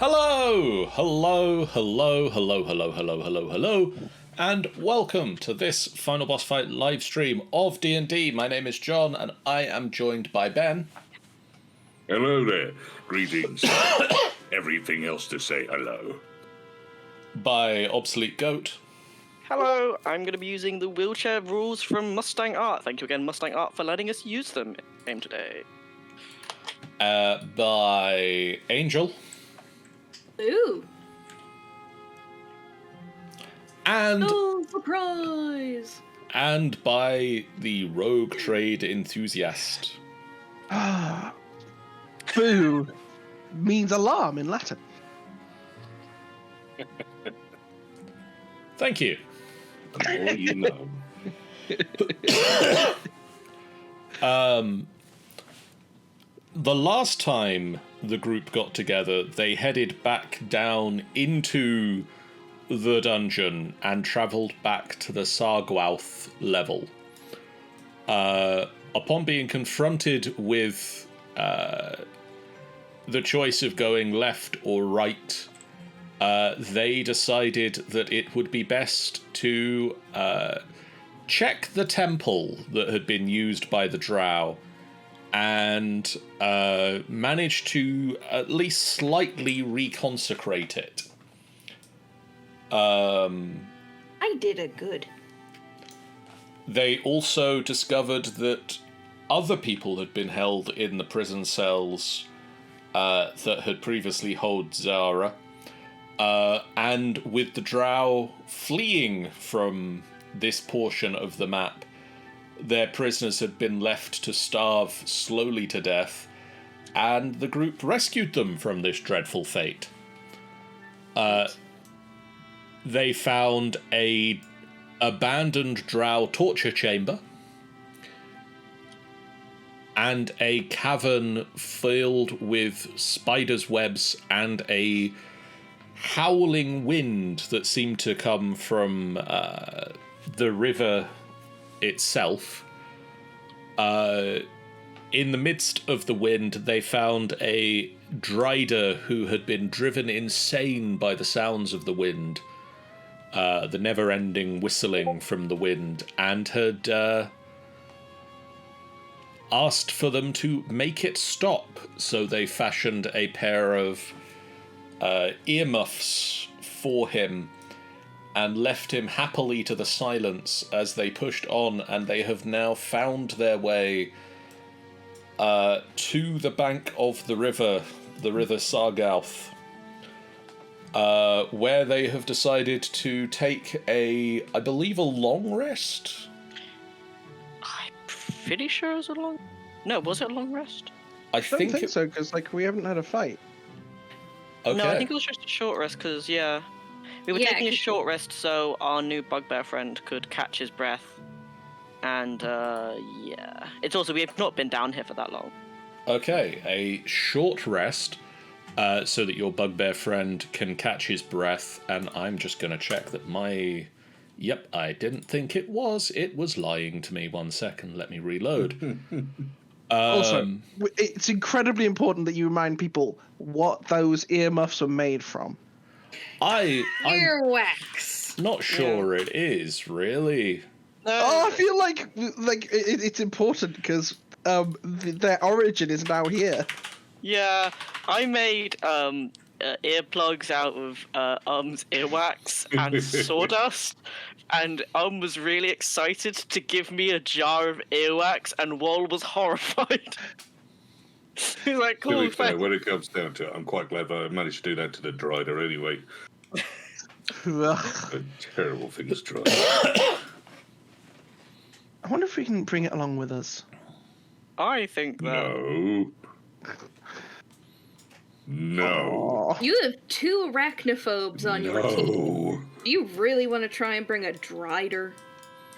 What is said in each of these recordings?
Hello, hello, and welcome to this Final Boss Fight live stream of D&D. My name is John, and I am joined by Ben. Hello there. Greetings. Everything else to say hello. By Obsolete Goat. Hello, I'm going to be using the wheelchair rules from Mustang Art. Thank you again, Mustang Art, for letting us use them in the game today. By Angel. Ooh. And oh, surprise! And by the Rogue Trade Enthusiast. Boo means alarm in Latin. Thank you. The more you know. The last time the group got together, they headed back down into the dungeon and travelled back to the Saugarth level. Upon being confronted with the choice of going left or right, they decided that it would be best to check the temple that had been used by the drow and manage to at least slightly reconsecrate it. I did it good. They also discovered that other people had been held in the prison cells that had previously held Zara. And with the drow fleeing from this portion of the map, their prisoners had been left to starve slowly to death, and the group rescued them from this dreadful fate. They found a abandoned drow torture chamber and a cavern filled with spiders' webs and a howling wind that seemed to come from the river itself. In the midst of the wind, they found a drider who had been driven insane by the sounds of the wind, the never-ending whistling from the wind, and had asked for them to make it stop. So they fashioned a pair of earmuffs for him and left him happily to the silence as they pushed on, and they have now found their way to the bank of the river Saugarth, where they have decided to take I believe a long rest? I'm pretty sure it was a long... No, was it a long rest? I don't think so, because we haven't had a fight. Okay. No, I think it was just a short rest, because, we were taking a short rest so our new bugbear friend could catch his breath. And, It's also, we have not been down here for that long. Okay, a short rest so that your bugbear friend can catch his breath, and I'm just going to check that my... Yep, I didn't think it was. It was lying to me. 1 second, let me reload. Also, it's incredibly important that you remind people what those earmuffs are made from. I'm Earwax. not sure it is, really. Oh, I feel like it's important because their origin is now here. Yeah, I made earplugs out of earwax and sawdust, and was really excited to give me a jar of earwax, and Wall was horrified. He's like, cool, To be fair, when it comes down to it, I'm quite glad that I managed to do that to the drider anyway. A terrible thing to try. I wonder if we can bring it along with us. I think that... No. Aww. You have 2 arachnophobes on your team. Do you really want to try and bring a drider?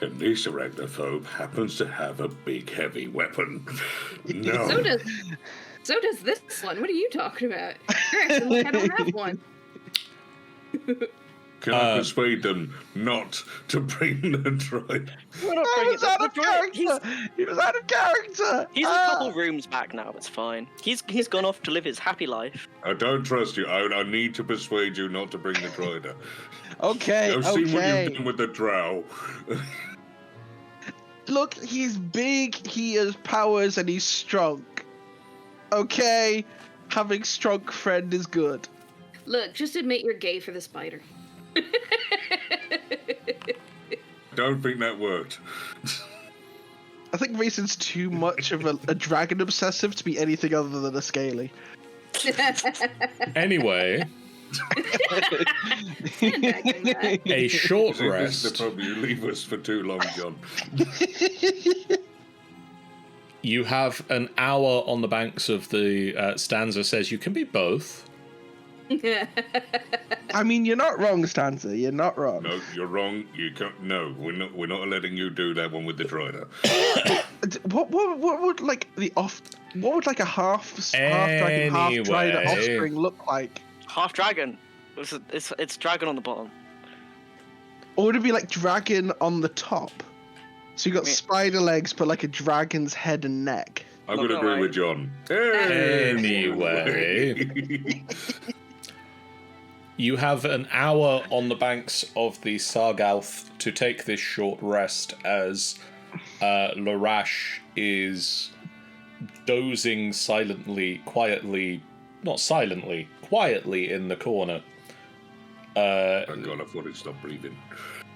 And this arachnophobe happens to have a big, heavy weapon. No. So does this one. What are you talking about? You're acting like I don't have one. Can I persuade them not to bring the droid? We're not He bringing was out of droid. character. He was out of character. He's a couple rooms back now. It's fine. He's gone off to live his happy life. I don't trust you. I need to persuade you not to bring the droider. Okay, I've seen what okay. you've done with the drow. Look, he's big, he has powers, and he's strong. Okay, having strong friend is good. Look, just admit you're gay for the spider. Don't think that worked. I think Mason's too much of a dragon obsessive to be anything other than a scaly. Anyway, a short See, this is the rest. problem. You leave us for too long, John. You have an hour on the banks of the Stanza says you can be both. I mean, you're not wrong, Stanza. You're not wrong. No, you're wrong. You can't. No, we're not letting you do that one with the droider. What would like the off? What would like a half dragon, half dried Anyway. offspring look like? Half dragon. It's dragon on the bottom. Or would it be like dragon on the top? So you got spider legs, but like a dragon's head and neck. I'm Not going to gonna agree lie. with John. Anyway. You have an hour on the banks of the Saugarth to take this short rest as Larash is dozing quietly in the corner. Thank God, I thought he'd stop breathing.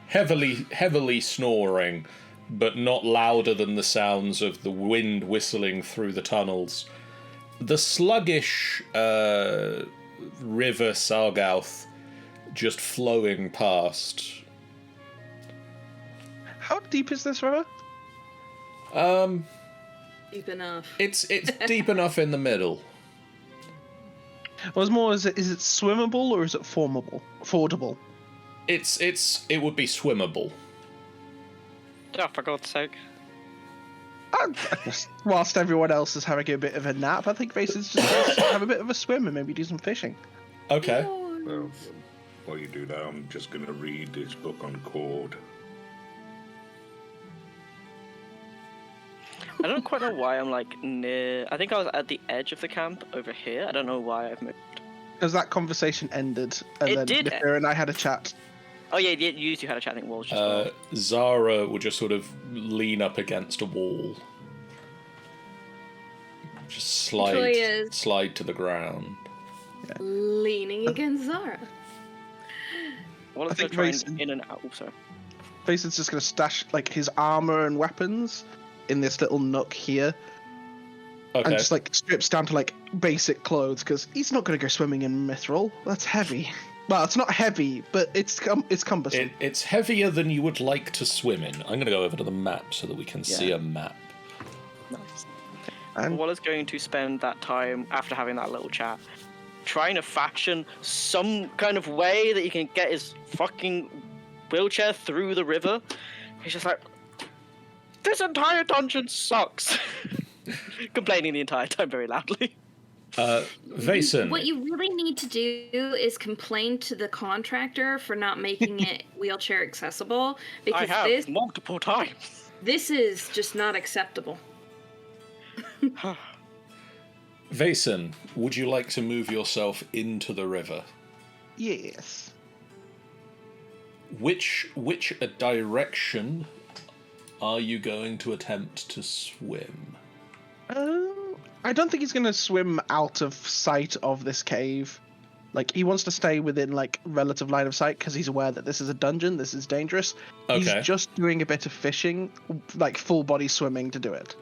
Heavily snoring, but not louder than the sounds of the wind whistling through the tunnels. The sluggish river Saugarth just flowing past. How deep is this river? Deep enough. It's deep enough in the middle. Or is it swimmable or is it fordable? It would be swimmable. Oh, for God's sake. Whilst everyone else is having a bit of a nap, I think Mason's just going to have a bit of a swim and maybe do some fishing. Okay. Well, while you do that, I'm just going to read this book on Cord. I don't quite know why I'm like near. I think I was at the edge of the camp over here. I don't know why I've moved. Because that conversation ended, and It then did Nifir and I had a chat. Oh yeah, you two had a chat. I think Walls just. Well. Zara would just sort of lean up against a wall. Just slide to the ground. Leaning against Zara. What I if think they're trying Mason- in and out? Oh, sorry. Mason's just going to stash like his armor and weapons in this little nook here, Okay. and just like strips down to like basic clothes because he's not going to go swimming in Mithril. That's heavy. Well, it's not heavy, but it's cumbersome. It's heavier than you would like to swim in. I'm going to go over to the map so that we can see a map. Nice. And- Wallace going to spend that time after having that little chat trying to faction some kind of way that he can get his fucking wheelchair through the river. He's just like, this entire dungeon sucks. Complaining the entire time very loudly. Vason. What you really need to do is complain to the contractor for not making it wheelchair accessible, I because have multiple times. this is just not acceptable. Vason, would you like to move yourself into the river? Yes. Which direction are you going to attempt to swim? I don't think he's going to swim out of sight of this cave. Like, he wants to stay within, like, relative line of sight because he's aware that this is a dungeon, this is dangerous. Okay. He's just doing a bit of fishing, like, full body swimming to do it.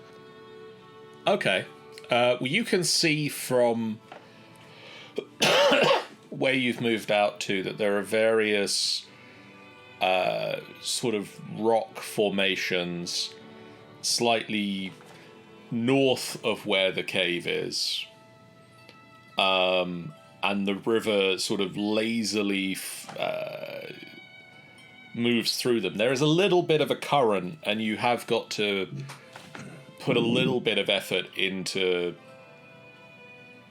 Okay. Well, you can see from where you've moved out to that there are various sort of rock formations slightly north of where the cave is. And the river sort of lazily moves through them. There is a little bit of a current, and you have got to put a little bit of effort into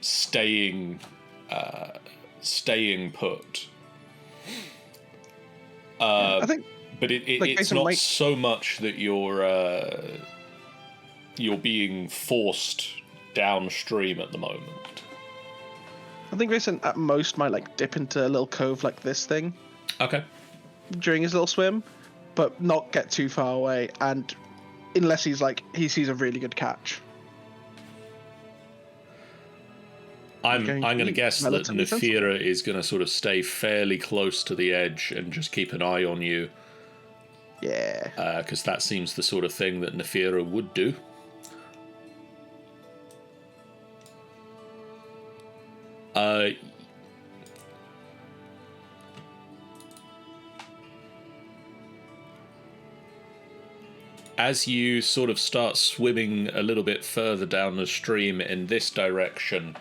staying put. I think, but like, it's Mason not might- so much that you're being forced downstream at the moment. I think Grayson at most might like dip into a little cove like this thing Okay. during his little swim, but not get too far away. And unless he sees a really good catch. I'm going going to to be guess that relatively sensible. Nefira is going to sort of stay fairly close to the edge and just keep an eye on you, Yeah. because that seems the sort of thing that Nefira would do. As you sort of start swimming a little bit further down the stream in this direction,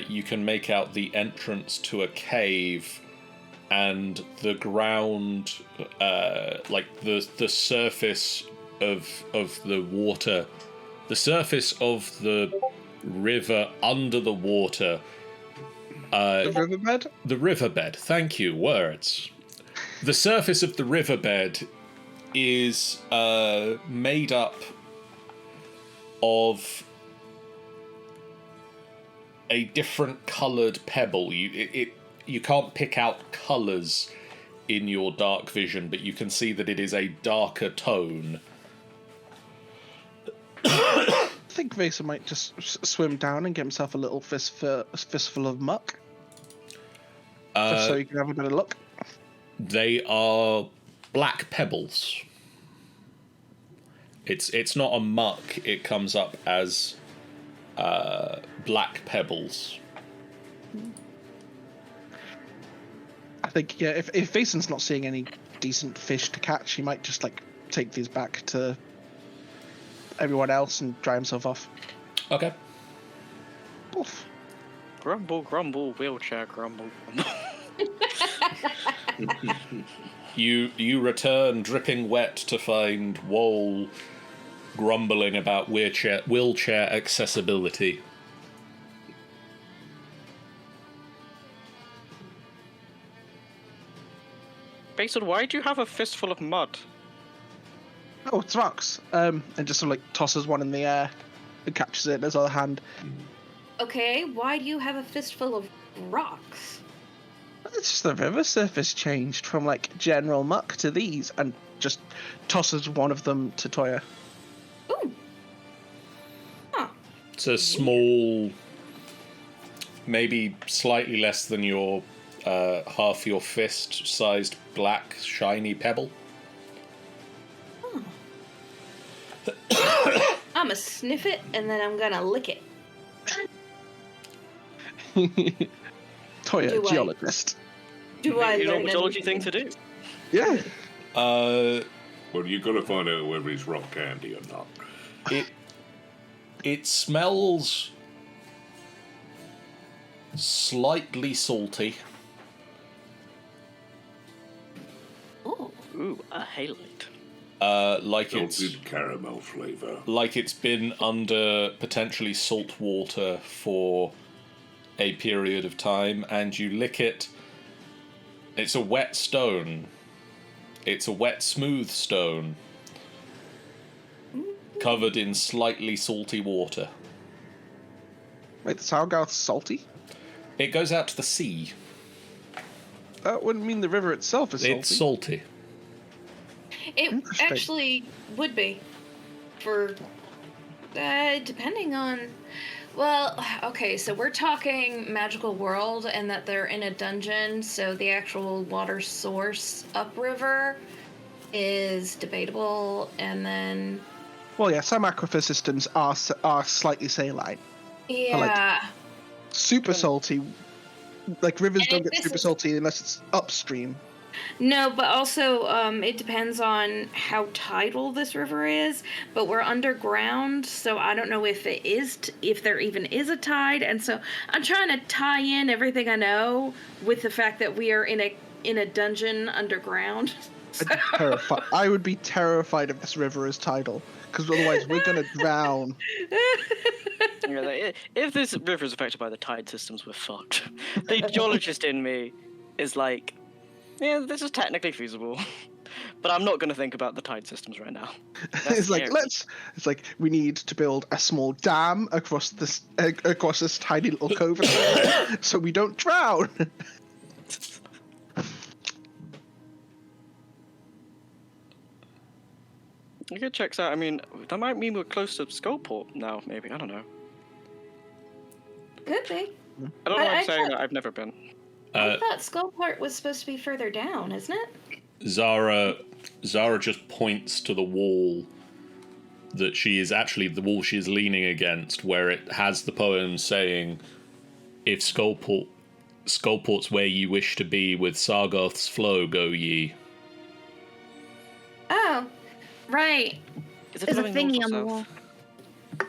you can make out the entrance to a cave, and the ground, like the surface of the water, the surface of the river under the water. The riverbed? The riverbed. Thank you. Words. The surface of the riverbed is made up of a different coloured pebble. You can't pick out colours in your dark vision, but you can see that it is a darker tone. I think Vesa might just swim down and get himself a little fistful of muck. Just so you can have a better look. They are black pebbles. It's not a muck. It comes up as black pebbles. I think, yeah, if Vasen's not seeing any decent fish to catch, he might just like take these back to everyone else and dry himself off. Okay. Poof. Grumble, grumble, wheelchair grumble, grumble. You return dripping wet to find Woal grumbling about wheelchair accessibility. Basin, why do you have a fistful of mud? Oh, it's rocks. And just sort of like tosses one in the air and catches it in his other hand. Okay, why do you have a fistful of rocks? It's just the river surface changed from like general muck to these, and just tosses one of them to Toya. Ooh. Huh. It's a small, maybe slightly less than your half your fist sized black shiny pebble. I'm gonna sniff it and then I'm gonna lick it. Toya, Do I- geologist. Do I You know learn what geology thing anything? to do. Yeah. Well, you got to find out whether it's rock candy or not. It smells slightly salty. Oh, Ooh, a halite. Like it's Salted caramel flavour. like it's been under potentially salt water for a period of time, and you lick it. It's a wet stone. It's a wet, smooth stone, covered in slightly salty water. Wait, the Saugarth's salty? It goes out to the sea. That wouldn't mean the river itself is salty. It's salty. it Interesting. actually would be. For depending on. Well, okay, so we're talking magical world and that they're in a dungeon, so the actual water source upriver is debatable, and then Well, yeah, some aquifer systems are slightly saline. yeah, Super salty. Like, rivers And don't if get this super is- salty unless it's upstream. no, but also it depends on how tidal this river is. But we're underground, so I don't know if it is if there even is a tide, and so I'm trying to tie in everything I know with the fact that we are in a dungeon underground. I would be terrified if this river is tidal, because otherwise we're gonna drown. You know, like, if this river is affected by the tide systems, we're fucked. The geologist in me is like, Yeah, this is technically feasible. But I'm not going to think about the tide systems right now. It's like scary. It's like we need to build a small dam across this tiny little cove, so we don't drown. Okay, checks out. I mean, that might mean we're close to Skullport now. Maybe, I don't know. Could be. I don't know why I'm saying that. I've never been. I thought Skullport was supposed to be further down, isn't it? Zara just points to the wall that she is actually the wall she is leaning against, where it has the poem saying, "If Skullport's where ye wish to be, with Sargoth's flow go ye." Oh, right. Is it There's a flowing north thingy or on the south? wall. I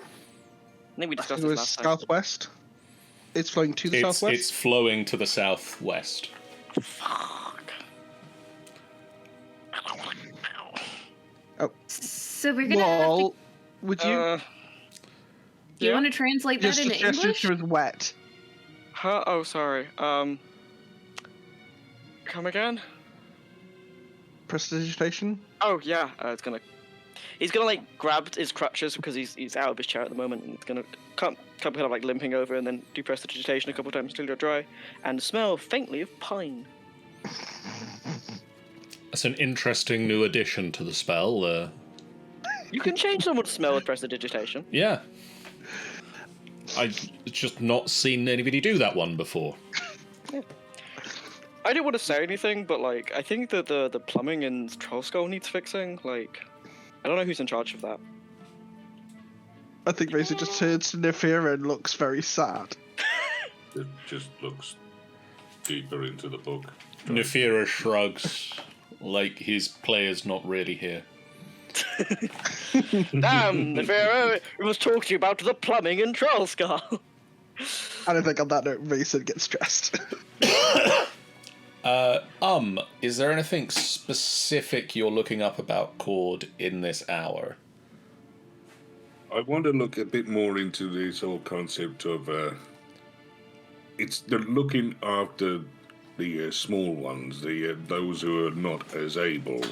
think we discussed It this was last time. southwest. It's flowing to the southwest. It's flowing to the southwest. Fuck. So we're gonna have to... Well, would you? Do you want to translate that Your into suggestion English? was wet. Huh? Oh, sorry. Come again? Prestidigitation. Oh yeah, he's gonna like grab his crutches because he's out of his chair at the moment, and he's gonna come kind of like limping over and then do prestidigitation a couple of times till you're dry, and smell faintly of pine. That's an interesting new addition to the spell. You can change someone's smell with prestidigitation. Yeah. I've just not seen anybody do that one before. I didn't want to say anything, but like I think that the plumbing in Troll Skull needs fixing. Like, I don't know who's in charge of that. I think Razor just turns to Nefira and looks very sad. It just looks deeper into the book. Nefira shrugs, like his player's not really here. Damn, Nefera, we must talk to you about the plumbing in Troll Skull. And I think on that note, Razor gets stressed. Is there anything specific you're looking up about Cord in this hour? I want to look a bit more into this whole concept of they're looking after the small ones, those who are not as able.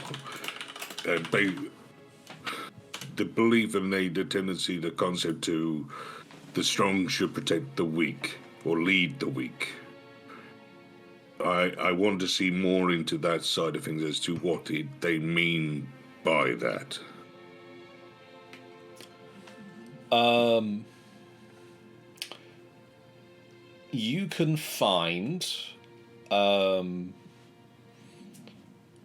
The belief and the tendency, the concept to the strong should protect the weak or lead the weak. I want to see more into that side of things as to what they mean by that. You can find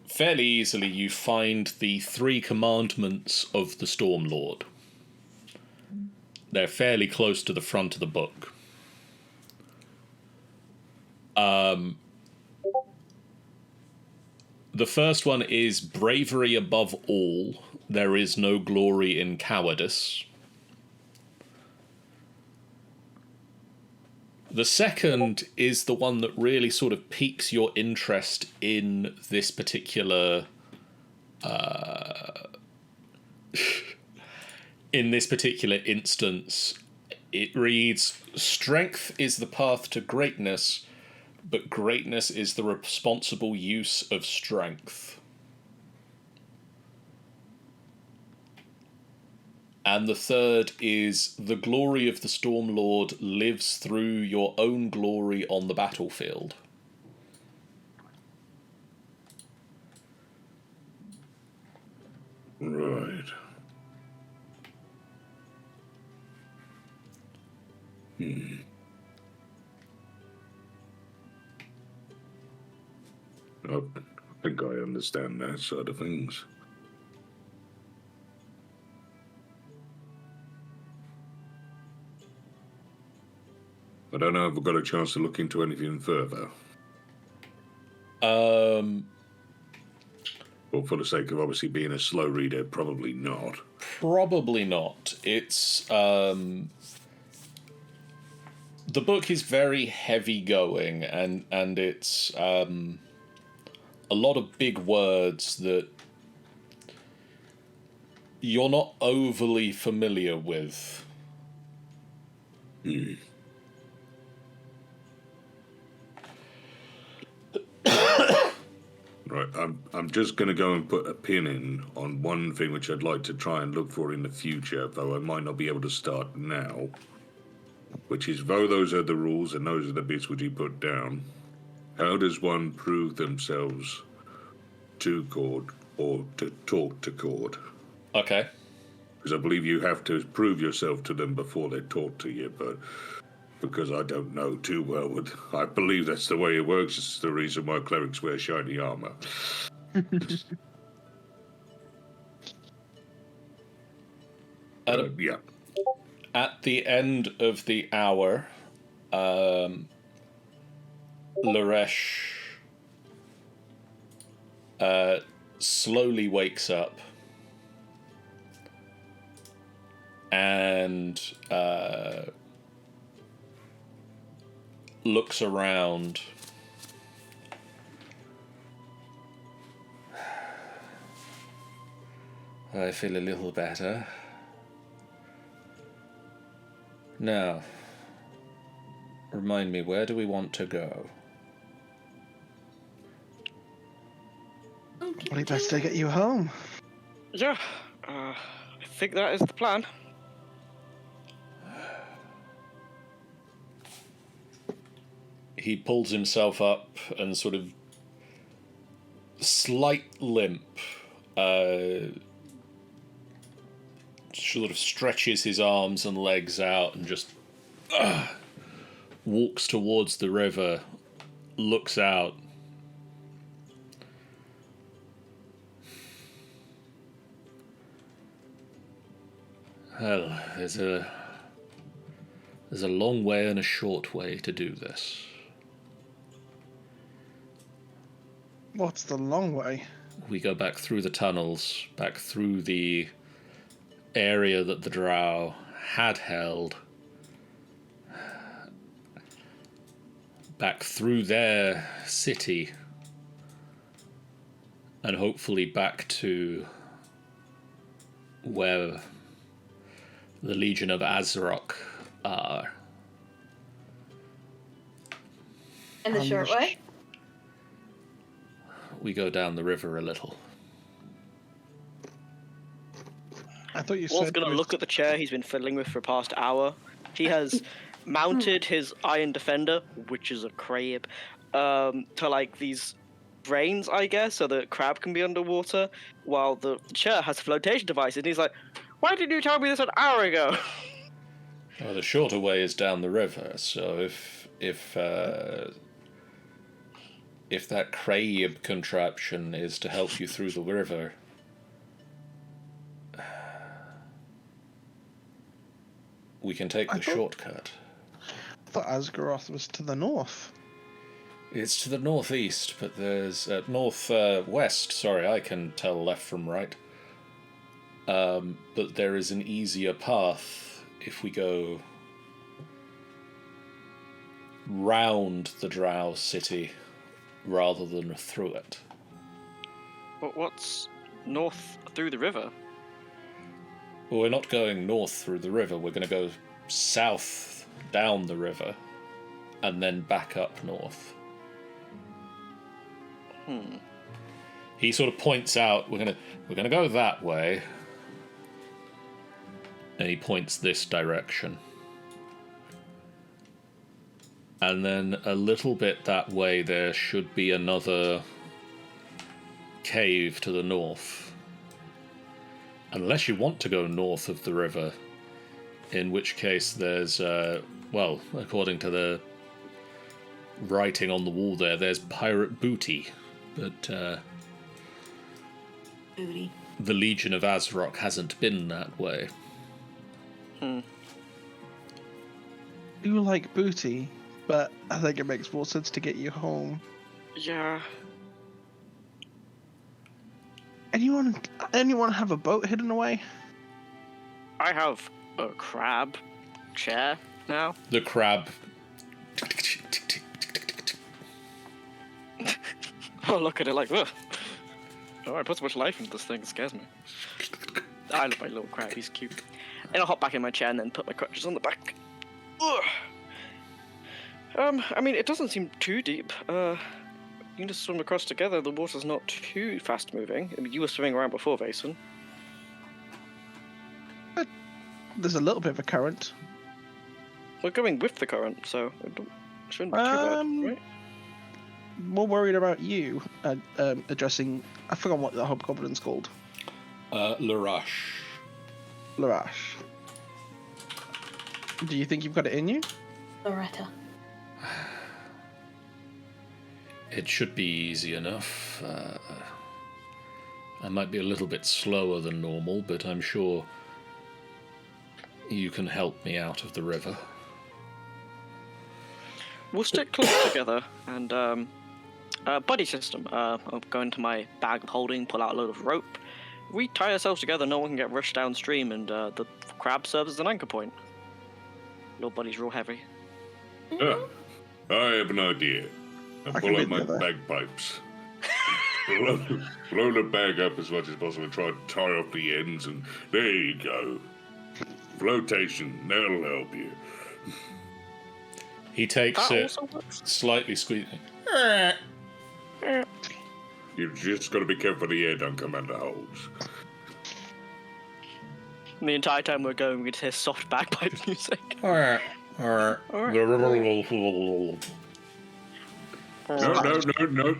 fairly easily. You find the 3 commandments of the Stormlord. They're fairly close to the front of the book. The first one is bravery above all. There is no glory in cowardice. The second is the one that really sort of piques your interest in this particular instance. It reads, "Strength is the path to greatness, but greatness is the responsible use of strength." And the third is, "The glory of the Stormlord lives through your own glory on the battlefield." Right. I think I understand that side of things. I don't know if I've got a chance to look into anything further. Well, for the sake of obviously being a slow reader, probably not. Probably not. It's the book is very heavy going, and it's a lot of big words that you're not overly familiar with. Right, I'm just going to go and put a pin in on one thing which I'd like to try and look for in the future, though I might not be able to start now. Which is, though those are the rules and those are the bits which you put down, how does one prove themselves to Cord or to talk to Cord? Okay. Because I believe you have to prove yourself to them before they talk to you, but because I don't know too well, I believe that's the way it works. It's the reason why clerics wear shiny armor. Yeah. At the end of the hour, Laresh slowly wakes up and looks around. I feel a little better. Now, remind me, where do we want to go? Probably best to get you home. Yeah, I think that is the plan. He pulls himself up and sort of slight limp, sort of stretches his arms and legs out and just walks towards the river, looks out. Well, there's a long way and a short way to do this. What's the long way? We go back through the tunnels, back through the area that the drow had held, back through their city, and hopefully back to where the Legion of Azrok are. And the short way? We go down the river a little. I thought you Wall's said... gonna look at the chair he's been fiddling with for the past hour. He has mounted his Iron Defender, which is a crab, to like these brains, I guess, so the crab can be underwater, while the chair has flotation devices. And he's like, "Why didn't you tell me this an hour ago?" Well, the shorter way is down the river, so if that crab contraption is to help you through the river, we can take the shortcut. I thought Asgaroth was to the north. It's to the northeast, but there's northwest. Sorry, I can tell left from right. But there is an easier path if we go round the Drow city rather than through it. But what's north through the river? Well, we're not going north through the river. We're going to go south down the river and then back up north. He sort of points out, we're gonna go that way, and he points this direction. And then a little bit that way there should be another cave to the north. Unless you want to go north of the river, in which case there's, well, according to the writing on the wall there's pirate booty. But Booty. The Legion of Azrok hasn't been that way. You like booty, but I think it makes more sense to get you home. Yeah. Anyone have a boat hidden away? I have a crab chair now. The crab. Oh, look at it like, ugh. Oh, I put so much life into this thing, it scares me. I love my little crab, he's cute. And I'll hop back in my chair and then put my crutches on the back. Ugh. I mean, it doesn't seem too deep. You can just swim across together. The water's not too fast moving. I mean, you were swimming around before, Vason. There's a little bit of a current. We're going with the current, so it shouldn't be too bad, right? More worried about you addressing. I forgot what the hobgoblin's called. Larash. Larash. Do you think you've got it in you? Loretta. It should be easy enough. I might be a little bit slower than normal, but I'm sure you can help me out of the river. We'll stick close together and buddy system. I'll go into my bag of holding, pull out a load of rope. We tie ourselves together, no one can get rushed downstream, and the crab serves as an anchor point. Your body's real heavy. I have an idea. I pull out my bagpipes. blow the bag up as much as possible, try to tie off the ends, and there you go. Flotation, that'll help you. He takes That it, also works. slightly squeezing. You've just got to be careful the air don't come out the holes. And the entire time we're going, we just hear soft bagpipe music. No,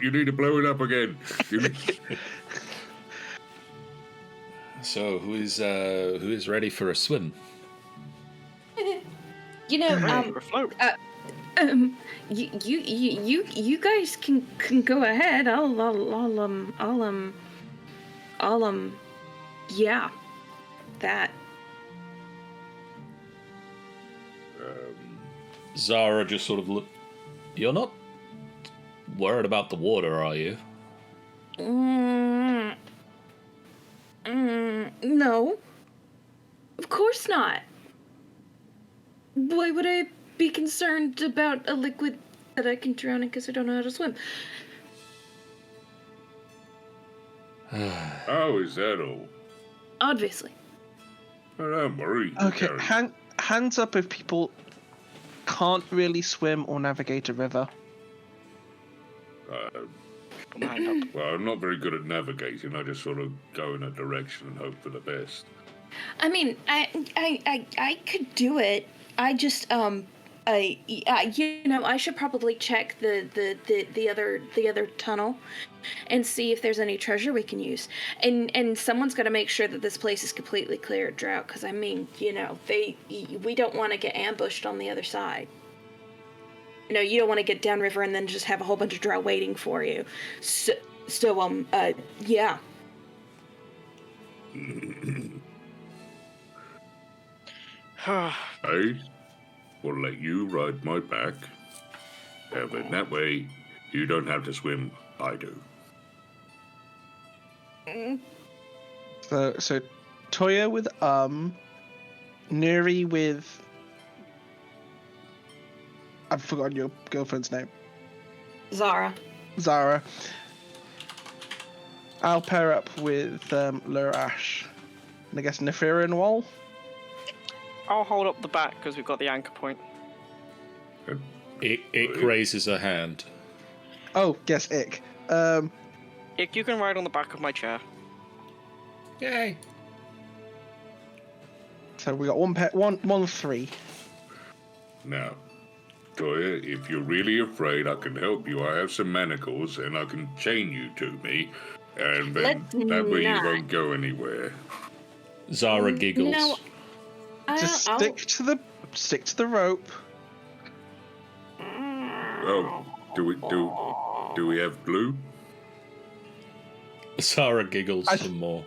you need to blow it up again. So, who is ready for a swim? You know, We're afloat. you guys can go ahead. Yeah, that. Zara just sort of look. You're not worried about the water, are you? No. Of course not. Why would I be concerned about a liquid that I can drown in because I don't know how to swim? Oh, is that all? Obviously. Oh, don't worry. Okay, Gary. hands up if people can't really swim or navigate a river. Well, I'm not very good at navigating. I just sort of go in a direction and hope for the best. I mean, I could do it. I just I should probably check the other tunnel and see if there's any treasure we can use. And someone's got to make sure that this place is completely clear of drought, because I mean, we don't want to get ambushed on the other side. You don't want to get downriver and then just have a whole bunch of drought waiting for you. So yeah. I will let you ride my back. But that way, you don't have to swim. I do. So Toya with Nuri with. I've forgotten your girlfriend's name. Zara. I'll pair up with Larash. And I guess Nefira and Wall. I'll hold up the back because we've got the anchor point. Ick raises a hand. Oh, yes, Ick. Ick, you can ride on the back of my chair. Yay! So we got one 3. Now, Toya, if you're really afraid, I can help you. I have some manacles, and I can chain you to me, and then that way you won't go anywhere. Zara giggles. No. Just stick to the rope. Oh, do we have blue? Zara giggles some more.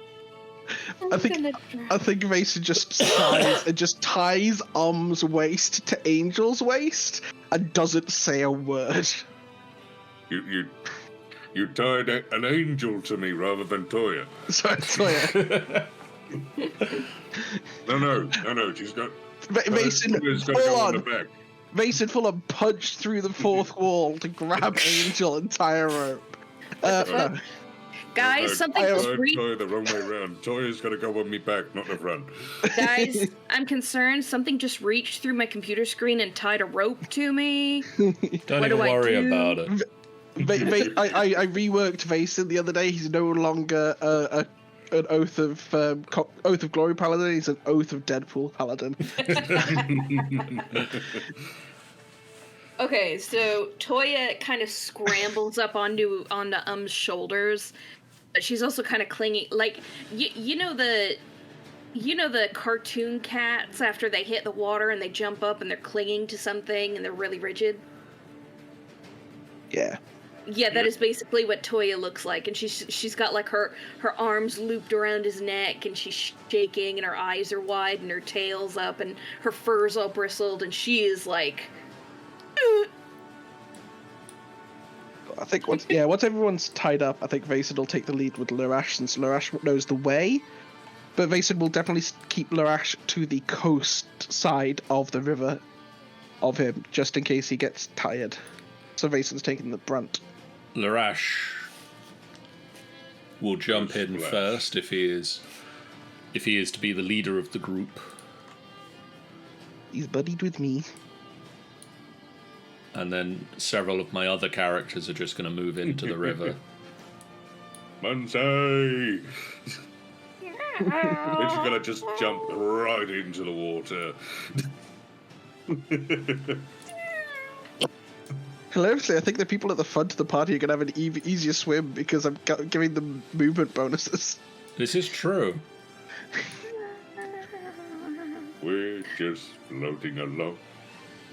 I think Mason just sighs and just ties Om's waist to Angel's waist and doesn't say a word. You tied an angel to me rather than Toya. Sorry, Toya. No. She's got. Mason, Toya's got to go on the back. Mason full on punched through the fourth wall to grab Angel and tie a rope. No. Guys, something just reached. Toya the wrong way around. Toya's got to go on me back, not the front. Guys, I'm concerned. Something just reached through my computer screen and tied a rope to me. Don't even worry about it. I reworked Vason the other day. He's no longer an Oath of Glory paladin. He's an Oath of Deadpool paladin. Okay, so Toya kind of scrambles up onto shoulders, but she's also kind of clinging. Like you know the cartoon cats after they hit the water and they jump up and they're clinging to something and they're really rigid. Yeah. Yeah, that is basically what Toya looks like, and she's got like her arms looped around his neck, and she's shaking, and her eyes are wide, and her tail's up, and her fur's all bristled, and she is like. I think once everyone's tied up, I think Vason will take the lead with Larash, since Larash knows the way. But Vason will definitely keep Larash to the coast side of the river of him, just in case he gets tired. So Vason's taking the brunt. Larash will jump in first if he is to be the leader of the group. He's buddied with me. And then several of my other characters are just going to move into the river. Mansai! Then she's gonna just jump right into the water. Hilariously, I think the people at the front of the party are gonna have an easier swim because I'm giving them movement bonuses. This is true. We're just floating along.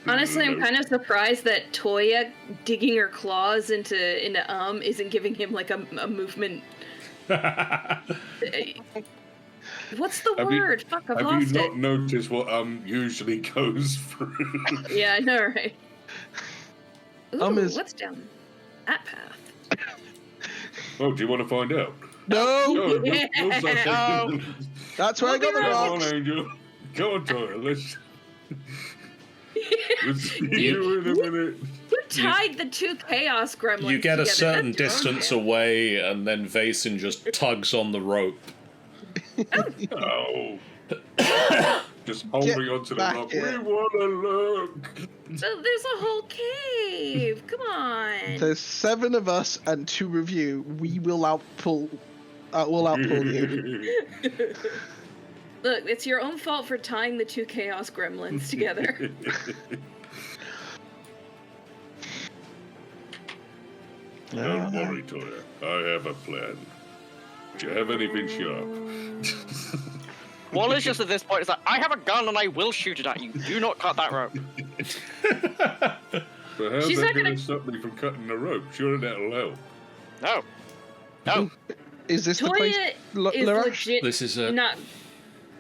Honestly, I'm kind of surprised that Toya digging her claws into isn't giving him like a movement. What's the word? Fuck, I've lost it. Have you not noticed what usually goes through? Yeah, I know, right? Ooh, is... what's down that path? Oh, do you want to find out? No! No. That's where I got the rocks! Come on, Angel. Go on, Tora. Let's see you in a minute. You tied the two chaos gremlins You get together. a certain distance away, and then Vason just tugs on the rope. Oh. Just holding onto the rope. We want to look. So there's a whole cave. Come on. There's 7 of us and 2 of you. We will outpull you. Look, it's your own fault for tying the two chaos gremlins together. Don't worry, Toya. I have a plan. Do you have anything sharp? Wallace just at this point is like, I have a gun and I will shoot it at you. Do not cut that rope. But how's that going to stop me from cutting the rope? Surely that'll help. No. No. Is this the place? Toya is legit This is not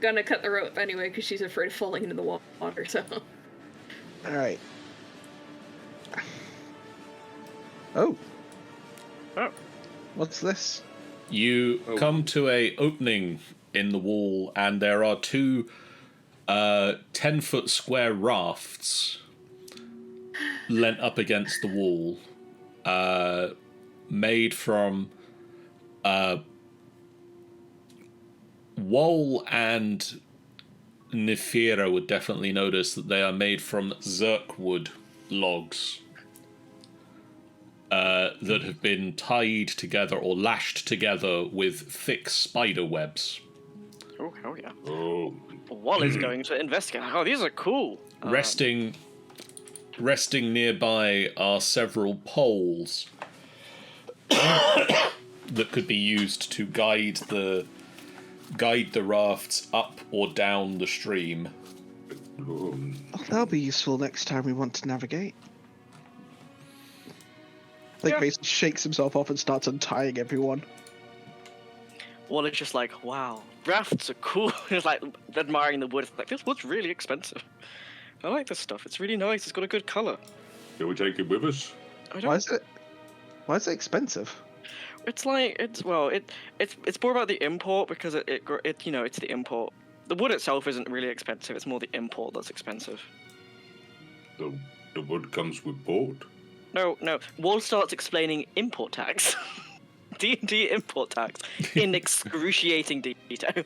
gonna cut the rope anyway because she's afraid of falling into the water, so. Alright. Oh. Oh. What's this? You come to a opening in the wall, and there are 2 10-foot square rafts leant up against the wall, made from Wol and Nefira would definitely notice that they are made from zerkwood logs that have been tied together or lashed together with thick spider webs. Oh, hell yeah. Oh. Wallace going to investigate. Oh, these are cool. Resting nearby are several poles that could be used to guide the rafts up or down the stream. Oh, that'll be useful next time we want to navigate. I think Mason shakes himself off and starts untying everyone. Wallace just like, wow, rafts are cool. He's like admiring the wood. It's like, this wood's really expensive. I like this stuff. It's really nice. It's got a good color. Can we take it with us? Why is it expensive? It's like it's more about the import because it it's the import. The wood itself isn't really expensive. It's more the import that's expensive. The wood comes with port. No. Wall starts explaining import tax. D&D import tax in excruciating detail,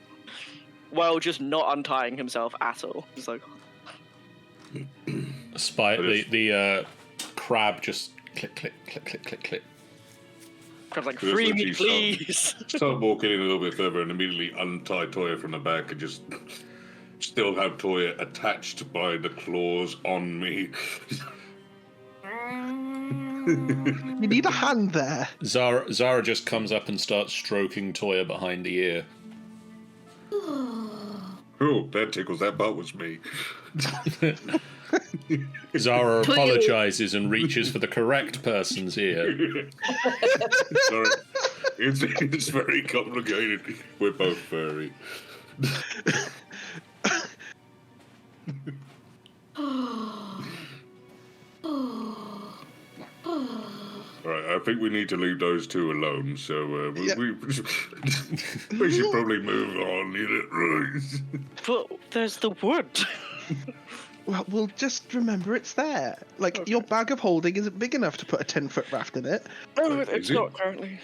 while just not untying himself at all. It's like The crab just click, click, click, click, click, click, I was like, Just free let me, you please. Start walking in a little bit further and immediately untie Toya from the back and just still have Toya attached by the claws on me. You need a hand there. Zara just comes up and starts stroking Toya behind the ear. Oh, that tickles. That part was me. Zara apologizes and reaches for the correct person's ear. Sorry. It's very complicated. We're both furry. Alright, I think we need to leave those two alone, so we should probably move on, right? But there's the wood. Well, we'll just remember it's there. Like, your bag of holding isn't big enough to put a 10-foot raft in it. No, Is it's it? not currently.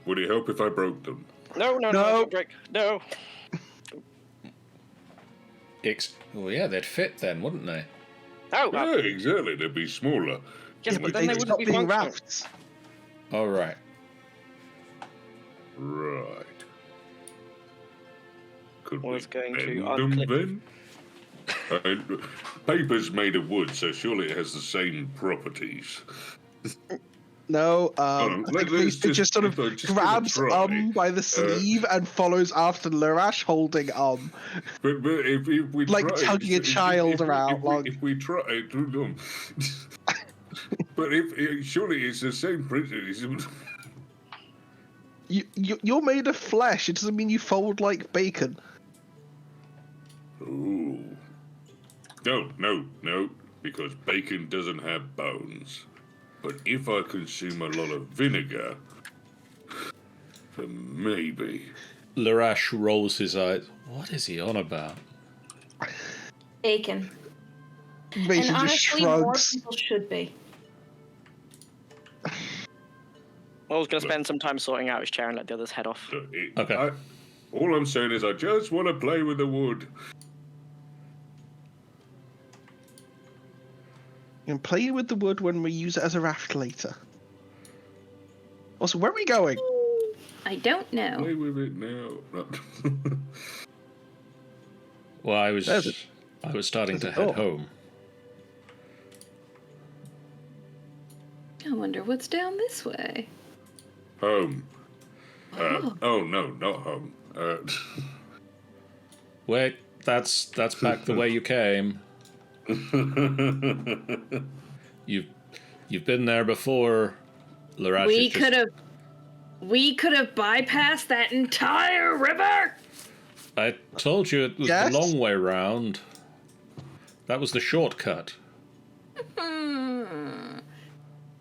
Would it help if I broke them? No, don't break. No. Oh yeah, they'd fit then, wouldn't they? Oh, Yeah, exactly. They'd be smaller. yes, Yeah, but but then they they stop wouldn't be being functional. rafts. All right. Right. Could Was we going to bend them unclip. then? Paper's made of wood, so surely it has the same properties. No, on, I think let's it just sort of just give it a grabs try. by the sleeve and follows after Larash holding But if we Like try, tugging a child around, if we try, but if surely it's the same principle. You're made of flesh. It doesn't mean you fold like bacon. Ooh. No, because bacon doesn't have bones. But if I consume a lot of vinegar, then maybe. Larash rolls his eyes. What is he on about? Bacon. Mason And just honestly, more shrugs. people should be. I was going to spend some time sorting out his chair and let the others head off. Okay. All I'm saying is I just want to play with the wood. You can play with the wood when we use it as a raft later. Also, where are we going? I don't know. Play with it now. Well, I There's was starting to there's a head door. home. I wonder what's down this way. Home. Oh no, not home. Wait, that's back the way you came. You've been there before, Larash. We could have bypassed that entire river. I told you it was Yes? the long way round. That was the shortcut.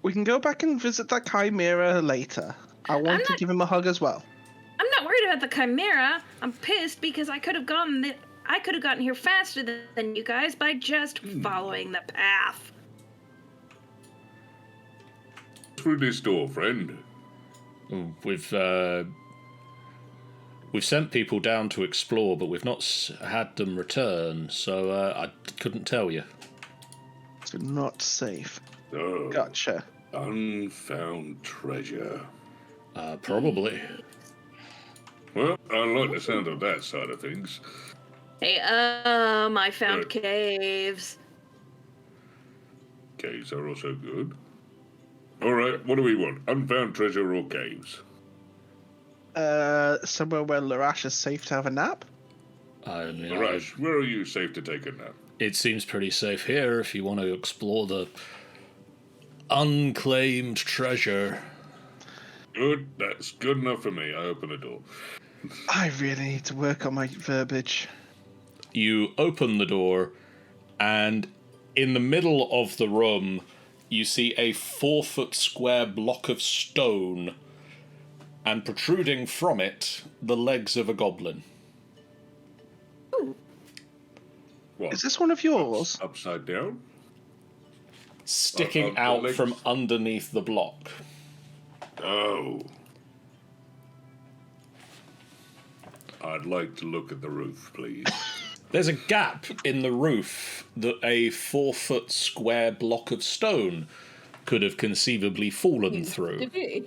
We can go back and visit that chimera later. I want to give him a hug as well. I'm not worried about the chimera. I'm pissed because I could have gotten here faster than you guys by just following the path. Through this door, friend. We've sent people down to explore, but we've not had them return, so I couldn't tell you. So not safe. Oh, Gotcha. unfound treasure. Probably. Well, I like the sound of that side of things. Hey, I found Good. caves. Caves are also good. Alright, what do we want? Unfound treasure or caves? Somewhere where Larash is safe to have a nap? I mean, Rash, where are you safe to take a nap? it seems pretty safe here if you want to explore the unclaimed treasure. Good, that's good enough for me. I open the door. I really need to work on my verbiage. You open the door, and in the middle of the room, you see a 4-foot square block of stone, and protruding from it, the legs of a goblin. What? Is this one of yours? Upside down? Sticking the out legs? from underneath the block. Oh. I'd like to look at the roof, please. There's a gap in the roof that a 4-foot square block of stone could have conceivably fallen To through. be.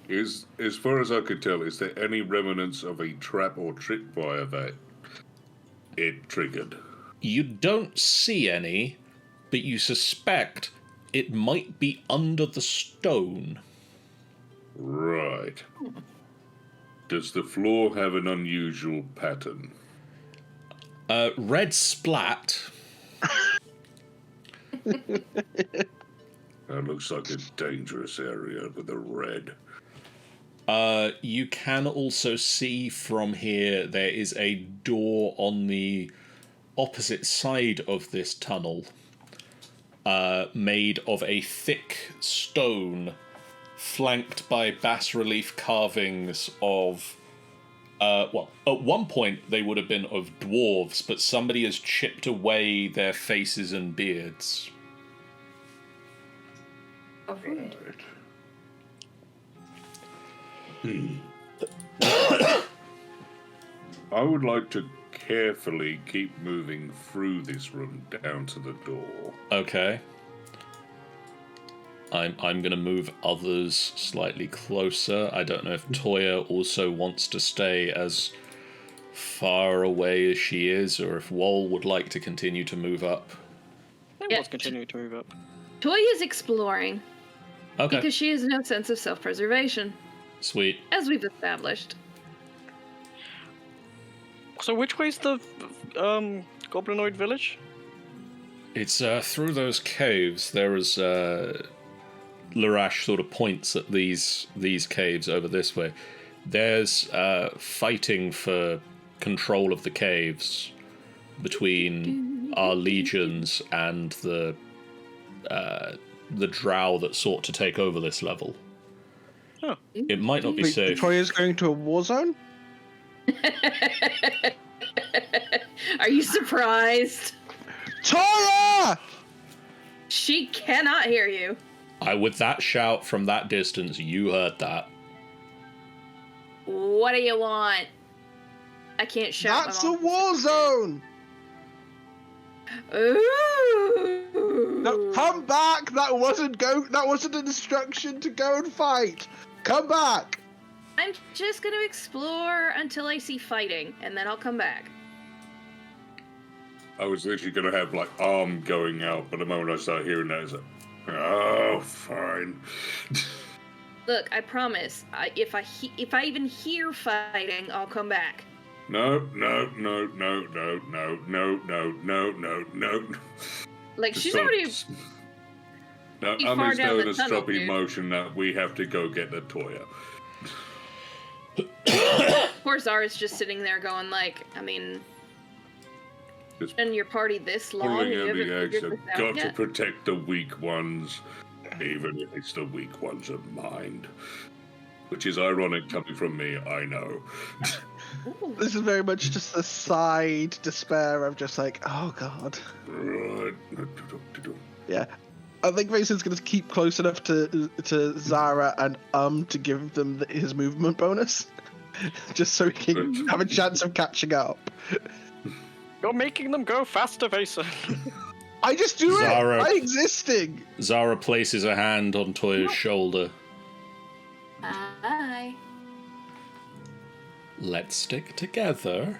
Is, as far as I could tell, is there any remnants of a trap or tripwire that it triggered? You don't see any, but you suspect it might be under the stone. Right. Does the floor have an unusual pattern? Red splat. That looks like a dangerous area with a red. You can also see from here there is a door on the opposite side of this tunnel, made of a thick stone, flanked by bas-relief carvings of, well, at one point they would have been of dwarves, but somebody has chipped away their faces and beards. Right. I would like to carefully keep moving through this room down to the door. Okay. I'm going to move others slightly closer. I don't know if Toya also wants to stay as far away as she is, or if Wol would like to continue to move up. Let's continue to move up. Toya's exploring Okay. because she has no sense of self-preservation, Sweet. as we've established. So which way's the goblinoid village? It's through those caves. There is Larash sort of points at these caves over this way. There's fighting for control of the caves between our legions and the drow that sought to take over this level. Oh. It might not be Wait, safe. Toya's going to a war zone? Are you surprised? Toya! She cannot hear you. With that shout from that distance, you heard that. What do you want? I can't shout. That's a war zone! Ooh. No, come back! That wasn't an instruction to go and fight! Come back! I'm just gonna explore until I see fighting, and then I'll come back. I was literally going to have, like, arm going out, but the moment I started hearing that, it's like, oh, fine. Look, I promise. If I even hear fighting, I'll come back. No. Like she's Stop. already. No, Pretty far Ami's down doing the a tunnel, stroppy dude. motion that we have to go get the Toya. Poor Zara's just sitting there going like, I mean, Just been in your party this long. pulling and you in the haven't eggs. figured I've this out got to yet? protect the weak ones, even if it's the weak ones of mind. Which is ironic coming from me, I know. Ooh. This is very much just a side despair of just like, oh god. Right. Yeah. I think Mason's going to keep close enough to Zara and to give them his movement bonus. Just so he can have a chance of catching up. You're making them go faster, Vason. I just do Zara- it by existing. Zara places a hand on Toya's shoulder. Hi. Let's stick together.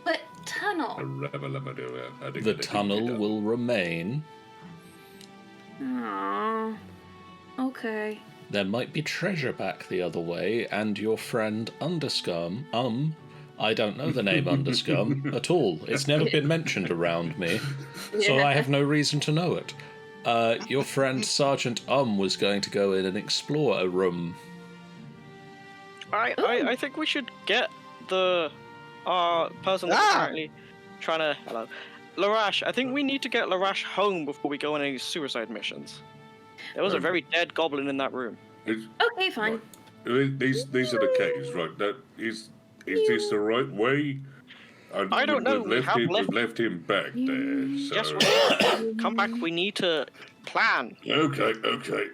But tunnel. The tunnel will remain. Aww. Okay. There might be treasure back the other way, and your friend Underscum, I don't know the name Underscum at all. It's never been mentioned around me, so I have no reason to know it. Your friend Sergeant was going to go in and explore a room. I think we should get the person that's apparently trying to. Hello. Larash, I think we need to get Larash home before we go on any suicide missions. There was a very dead goblin in that room. Okay, fine. These are the caves, right? That is this the right way? I don't know. We've left him back there. So. Yes, we come back. We need to plan. Okay.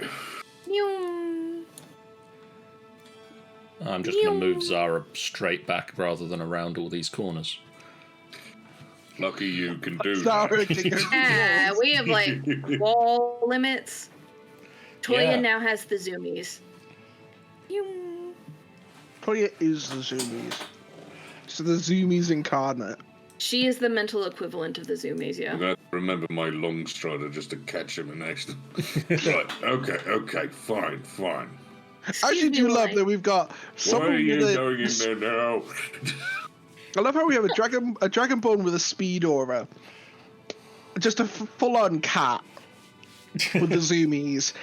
Meow. I'm just going to move Zara straight back rather than around all these corners. Lucky you can do Zara that. can go Yeah, we have like wall limits. Toya Yeah. now has the zoomies. Toya is the zoomies. So the zoomies incarnate. She is the mental equivalent of the zoomies, I'm yeah. gonna have to remember my long strider just to catch him and next. Right. Okay. Fine. I actually do love that we've got Why someone are you with going in there now? I love how we have a dragonborn with a speed aura. Just a full-on cat with the zoomies.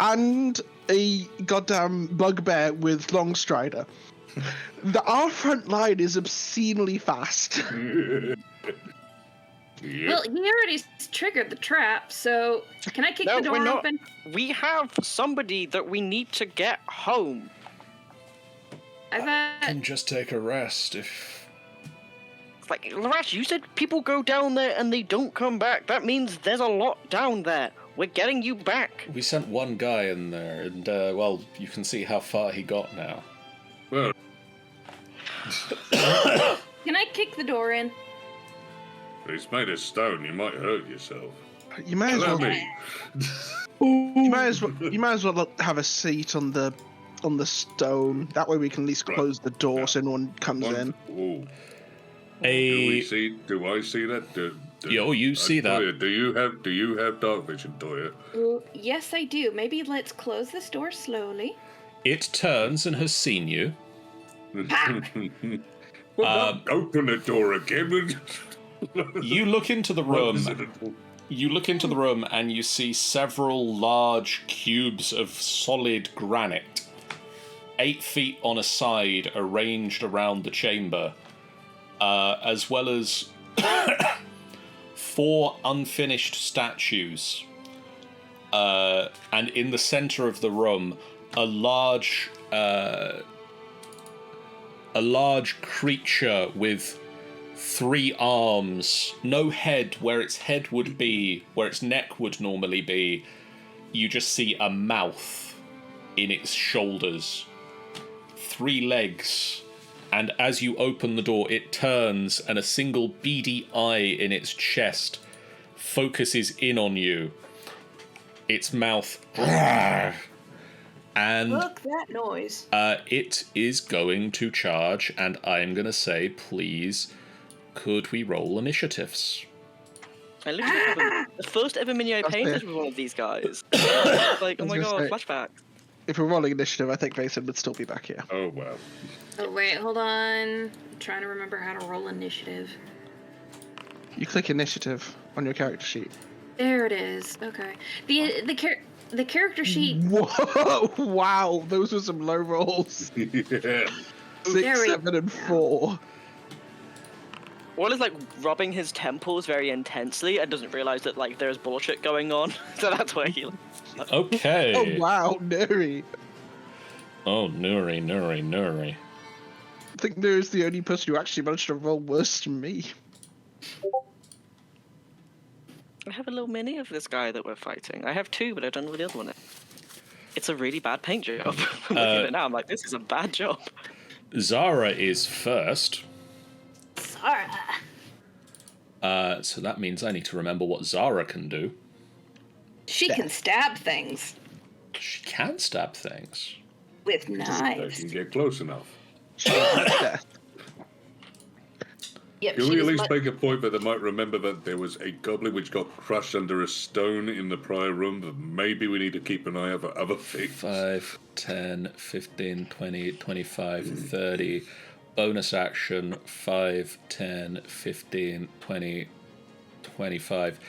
And a goddamn bugbear with long strider. Our front line is obscenely fast. Yep. Well, he already triggered the trap, so can I kick No, the door we're not. open? We have somebody that we need to get home. I thought Can just take a rest if. Like, Larash, you said people go down there and they don't come back. That means there's a lot down there. We're getting you back. We sent one guy in there, and, well, you can see how far he got now. Well, can I kick the door in? it's made of stone. You might hurt yourself. You may as Allow well. me. You might as well have a seat on the stone. That way we can at least close the door so no one comes in. Ooh. A. Do I see that? Yo, you see that. Toya, do you have dark vision, Toya? Well, yes, I do. Maybe let's close this door slowly. It turns and has seen you. Well, don't open the door again. You look into the room. You look into the room and you see several large cubes of solid granite, 8 feet on a side, arranged around the chamber, as well as 4 unfinished statues. And in the center of the room, a large creature with 3 arms, no head where its head would be, where its neck would normally be. You just see a mouth in its shoulders, 3 legs, and as you open the door, it turns and a single beady eye in its chest focuses in on you. Its mouth, and Look, that noise. it is going to charge, and I'm going to say, please, could we roll initiatives? I literally have the first ever mini I That's painted fair. was one of these guys. Like, oh my gonna god, say- flashback. If we're rolling initiative, I think Vason would still be back here. Oh, wow. Oh, wait, hold on. I'm trying to remember how to roll initiative. You click initiative on your character sheet. There it is. Okay. The character sheet. Whoa! Wow, those were some low rolls. Yeah. 6, There we 7, and 4. Wall is like rubbing his temples very intensely and doesn't realize that like there's bullshit going on. So that's why he. Okay. Oh wow, Nuri. Oh, Nuri. I think Nuri's the only person who actually managed to roll worse than me. I have a little mini of this guy that we're fighting. I have 2, but I don't know what the other one is. It's a really bad paint job. I'm looking at it now. I'm like, this is a bad job. Zara is first. Zara. So that means I need to remember what Zara can do. She can stab things She can stab things. with I knives. can get close enough. Death. Yep, Can she we at does least much- make a point that they might remember that there was a goblin which got crushed under a stone in the prior room, that maybe we need to keep an eye out for other things? 5, 10, 15, 20, 25, 30. Bonus action 5, 10, 15, 20, 25.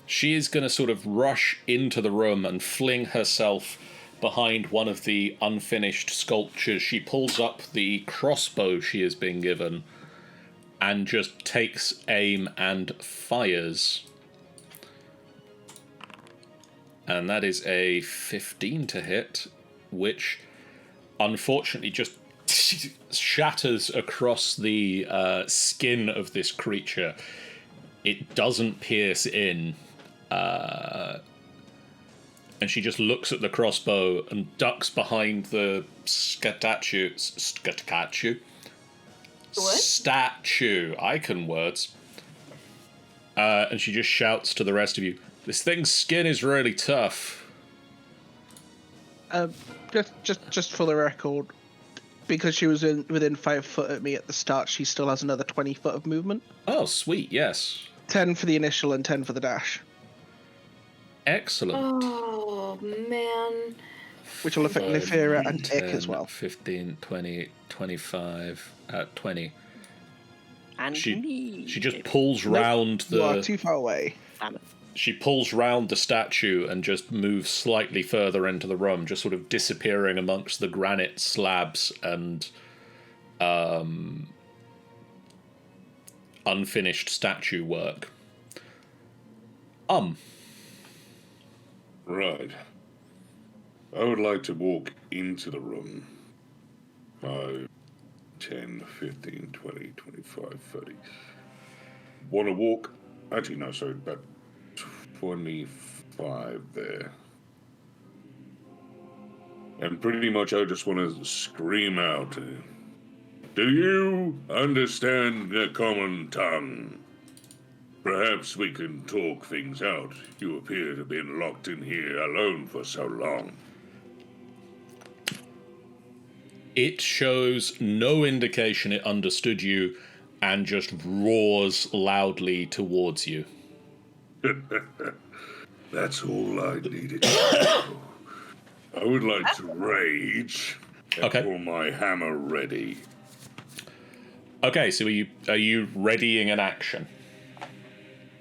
She is going to sort of rush into the room and fling herself behind one of the unfinished sculptures. She pulls up the crossbow she has been given and just takes aim and fires. And that is a 15 to hit, which unfortunately just shatters across the skin of this creature. It doesn't pierce in. And she just looks at the crossbow and ducks behind the statue. What? Statue. I can words. And she just shouts to the rest of you, "This thing's skin is really tough." Just for the record, because she was within 5 foot of me at the start, she still has another 20 foot of movement. Oh, sweet, yes. 10 for the initial and 10 for the dash. Excellent. Oh, man. Which will affect Nefira and 10, Ick as well. 15, 20, 25, 20. And me. She just pulls round You are the... too far away. She pulls round the statue and just moves slightly further into the room, just sort of disappearing amongst the granite slabs and unfinished statue work. Right. I would like to walk into the room. 5, 10, 15, 20, 25, 30. Want to walk? Actually, no, sorry, about 25 there. And pretty much I just want to scream out, "Do you understand the common tongue? Perhaps we can talk things out. You appear to have been locked in here alone for so long." It shows no indication it understood you and just roars loudly towards you. That's all I needed to know. I would like to rage and Okay. pull my hammer ready. Okay, so are you readying an action?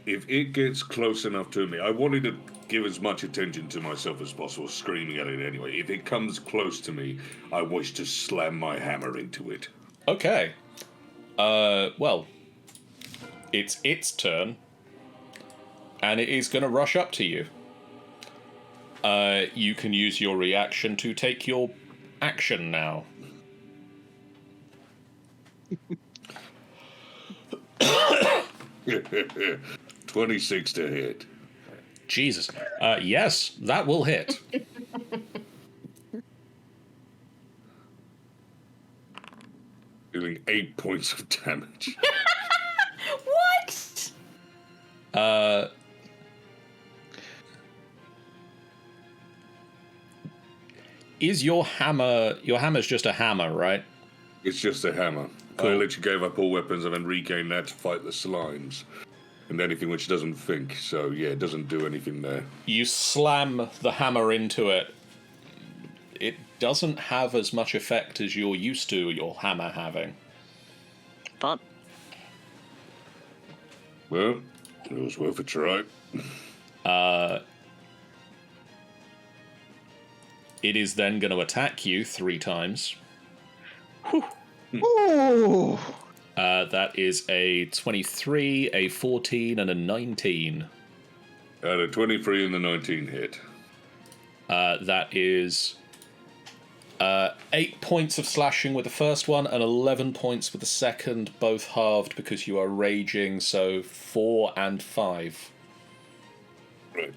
If it gets close enough to me, I wanted to give as much attention to myself as possible, screaming at it anyway. If it comes close to me, I wish to slam my hammer into it. Okay. Well, it's its turn, and it is going to rush up to you. You can use your reaction to take your action now. $26 to hit. Jesus. Yes, that will hit. Dealing 8 points of damage. What? Is your hammer's just a hammer, right? It's just a hammer. Cool. I literally gave up all weapons and then regained that to fight the slimes. And anything which doesn't think, so yeah, it doesn't do anything there. You slam the hammer into it. It doesn't have as much effect as you're used to your hammer having. Fun. Well, it was worth a try. It is then going to attack you 3 times. Ooh! That is a 23, a 14, and a 19. A 23 and the 19 hit. That is 8 points of slashing with the first one and 11 points with the second, both halved because you are raging, so 4 and 5. Right.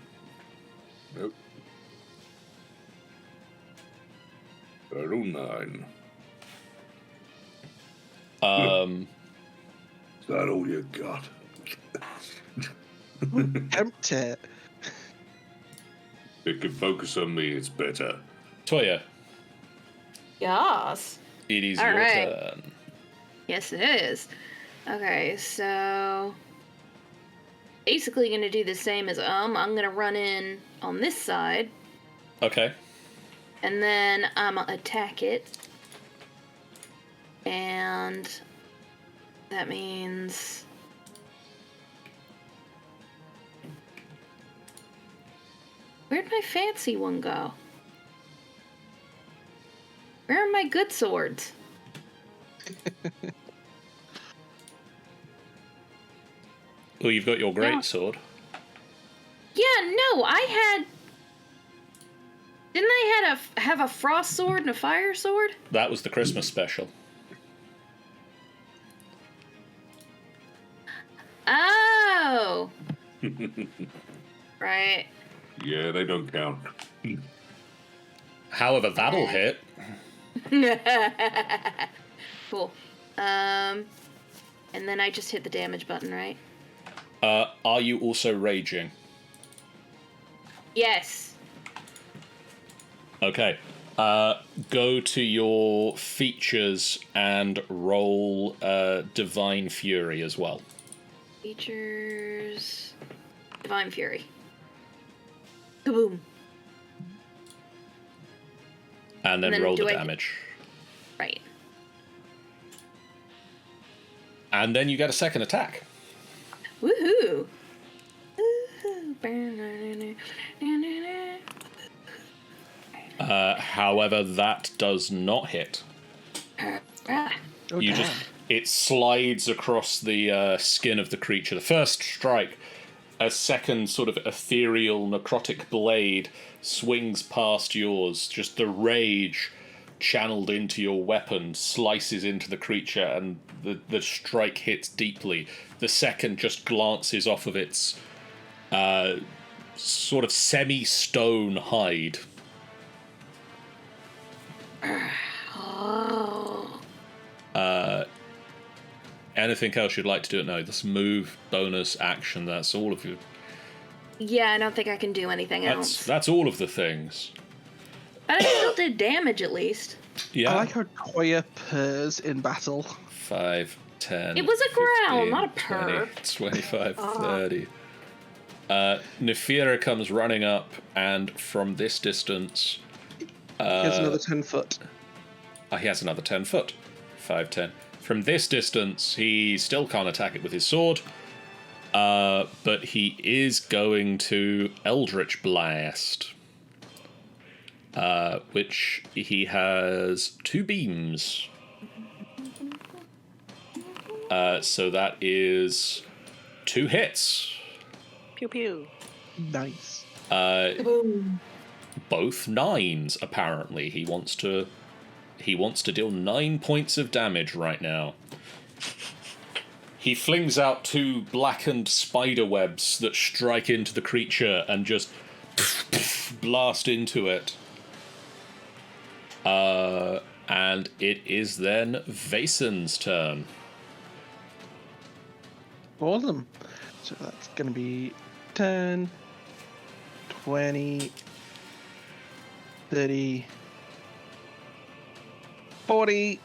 Nope. Total 9. Is that all you got? Tempted. If it can focus on me, it's better. Toya, Yes. it is All your right. turn. Yes, it is. Okay, so basically going to do the same as I'm going to run in on this side, Okay. and then I'm going to attack it. And that means where'd my fancy one go? Where are my good swords? Well, you've got your great Yeah. sword. Yeah, no, didn't I have a frost sword and a fire sword? That was the Christmas special. Oh. Right. Yeah, they don't count. However, that'll hit. Cool. And then I just hit the damage button, right? Are you also raging? Yes. Okay. Go to your features and roll Divine Fury as well. Features. Divine Fury. Kaboom. And then then roll the do I- damage. Right. And then you get a second attack. Woohoo! However, that does not hit. Oh, You damn. just it slides across the skin of the creature. The first strike, a second sort of ethereal necrotic blade swings past yours. Just the rage channeled into your weapon slices into the creature, and the strike hits deeply. The second just glances off of its sort of semi-stone hide. Anything else you'd like to do? No, this move, bonus, action, that's all of you. Yeah, I don't think I can do anything else. That's all of the things. But I still did damage at least. Yeah. I like how Toya purrs in battle. 5, 10. It was a growl, 15, not a purr. 20, 25, 30. Nefira comes running up, and from this distance, Here's another 10 foot. he has another 10 foot. 5, 10. From this distance, he still can't attack it with his sword, but he is going to Eldritch Blast, which he has 2 beams. So that is 2 hits. Pew pew. Nice. Both 9s, apparently. He wants to deal 9 points of damage right now. He flings out 2 blackened spider webs that strike into the creature and just blast into it. And it is then Vasen's turn. Awesome. So that's going to be 10, 20, 30, 40.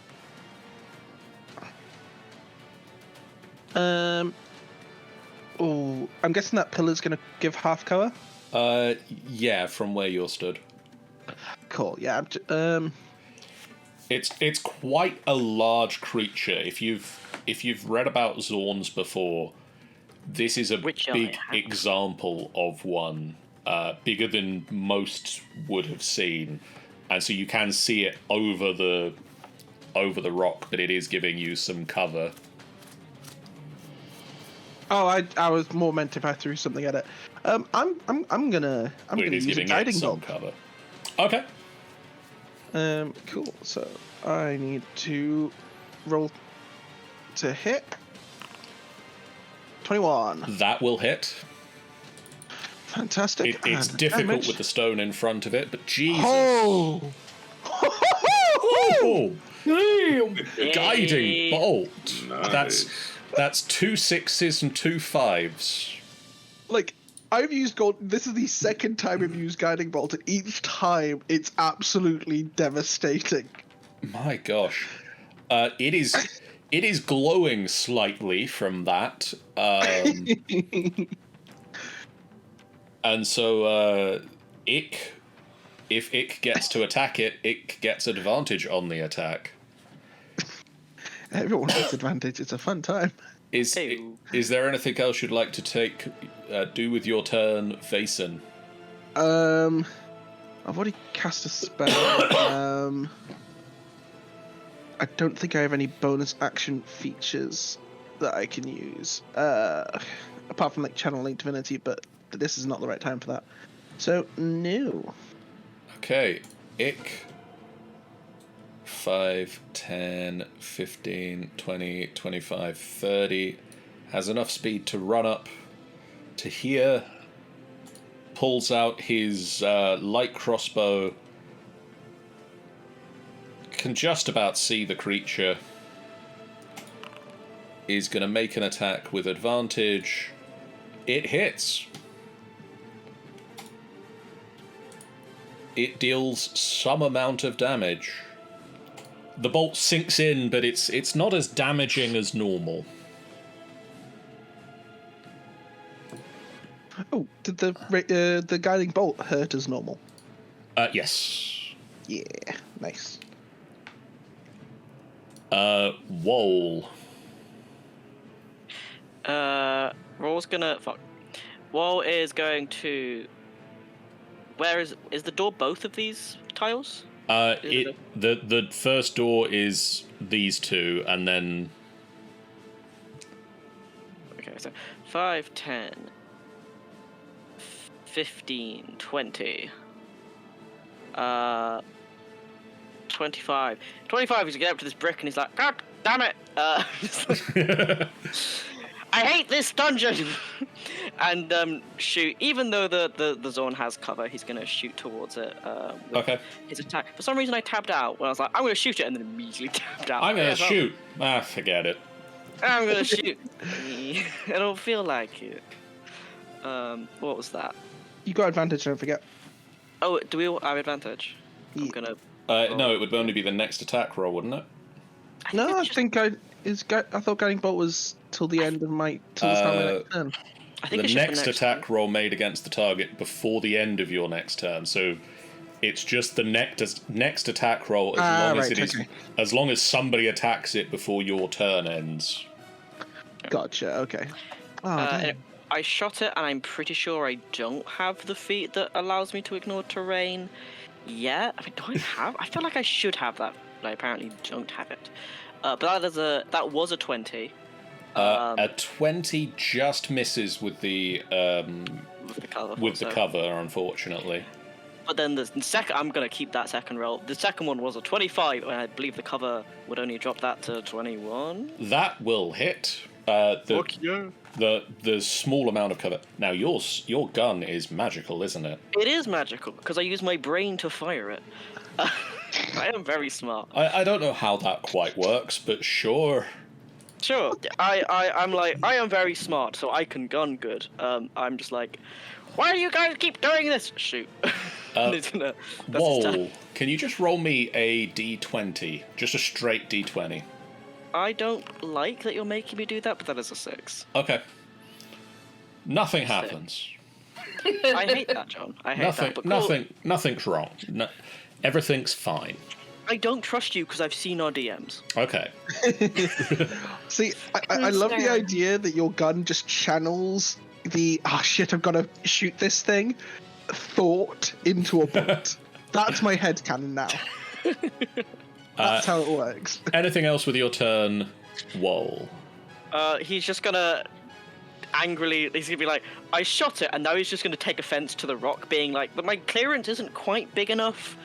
Oh, I'm guessing that pillar's going to give half cover. Yeah, from where you're stood. Cool. Yeah. It's quite a large creature. If you've read about Zorns before, this is a Which I big have. example of one, bigger than most would have seen, and so you can see it over the rock, but it is giving you some cover. Oh, I was more meant if I threw something at it. I'm gonna It is use a giving it guiding some bolt. cover. Okay. Cool. So I need to roll to hit. 21. That will hit. Fantastic. It's And difficult damage. with the stone in front of it, but Jesus. Oh! Oh! Guiding Yay. bolt. Nice. That's 2 6s and 2 5s. Like, I've used gold. This is the second time I've used guiding bolt, and each time it's absolutely devastating. My gosh. It is glowing slightly from that. And so if Ick gets to attack it, Ick gets advantage on the attack. Everyone gets advantage. It's a fun time. Is there anything else you'd like to do with your turn, Vaesen? I've already cast a spell. I don't think I have any bonus action features that I can use, apart from like channeling divinity. But this is not the right time for that. So no. Okay, Ick. 5, 10, 15, 20, 25, 30. Has enough speed to run up to here. Pulls out his light crossbow. Can just about see the creature. Is going to make an attack with advantage. It hits. It deals some amount of damage. The bolt sinks in, but it's not as damaging as normal. Oh, did the guiding bolt hurt as normal? Yes. Yeah, nice. Whoa. Raw's gonna fuck. Wall is going to. Where is the door? Both of these tiles? The first door is these two, and then. Okay, so 5, 10, 15, 20. 25. 25 is to get up to this brick and he's like, God damn it! I hate this dungeon! And shoot, even though the zone has cover, he's going to shoot towards it with Okay. his attack. For some reason I tabbed out when I was like, I'm going to shoot it, and then immediately tabbed out. I'm gonna shoot. Forget it. I'm going to shoot. I don't feel like it. What was that? You got advantage, don't forget. Oh, do we all have advantage? I'm Yeah. gonna... No, it would only be the next attack roll, wouldn't it? No, I thought guiding bolt was till the end of till the start of my next turn. I think The it's just next the next attack roll made against the target before the end of your next turn. So it's just the next attack roll as long as somebody attacks it before your turn ends. Gotcha. Okay. Oh, and I shot it, and I'm pretty sure I don't have the feat that allows me to ignore terrain yet. I mean, do I have? I feel like I should have that, but I apparently don't have it. But that was a 20. A 20 just misses with the cover, unfortunately. But then the second, I'm gonna keep that second roll. The second one was a 25, and I believe the cover would only drop that to 21. That will hit. Fuck yeah. The small amount of cover. Now your gun is magical, isn't it? It is magical because I use my brain to fire it. I am very smart. I don't know how that quite works, but sure. Sure, I'm like, I am very smart, so I can gun good. I'm just like, why do you guys keep doing this? Shoot. That's his Whoa! turn. Can you just roll me a d20? Just a straight d20. I don't like that you're making me do that, but that is a 6. Okay. Nothing happens. I hate that, John. I hate that. But cool. Nothing's wrong. No, everything's fine. I don't trust you because I've seen our DMs. Okay. See, I love the idea that your gun just channels the shit, I've got to shoot this thing thought into a bullet. That's my headcanon now. That's how it works. Anything else with your turn, Wall? He's just gonna angrily, he's gonna be like, I shot it, and now he's just gonna take offense to the rock being like, but my clearance isn't quite big enough.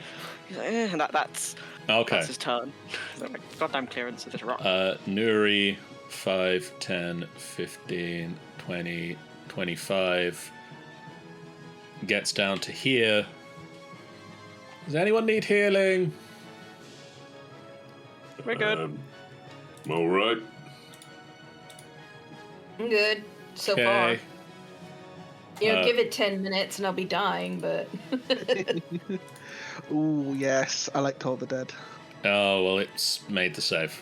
He's like, and that's Okay. That's his turn. Like, goddamn clearance of this rock. Nuri, 5, 10, 15, 20, 25. Gets down to here. Does anyone need healing? We're good. All right. I'm good so far. Give it 10 minutes and I'll be dying, but... Ooh, yes. I like Toll the Dead. Oh, well, it's made the save.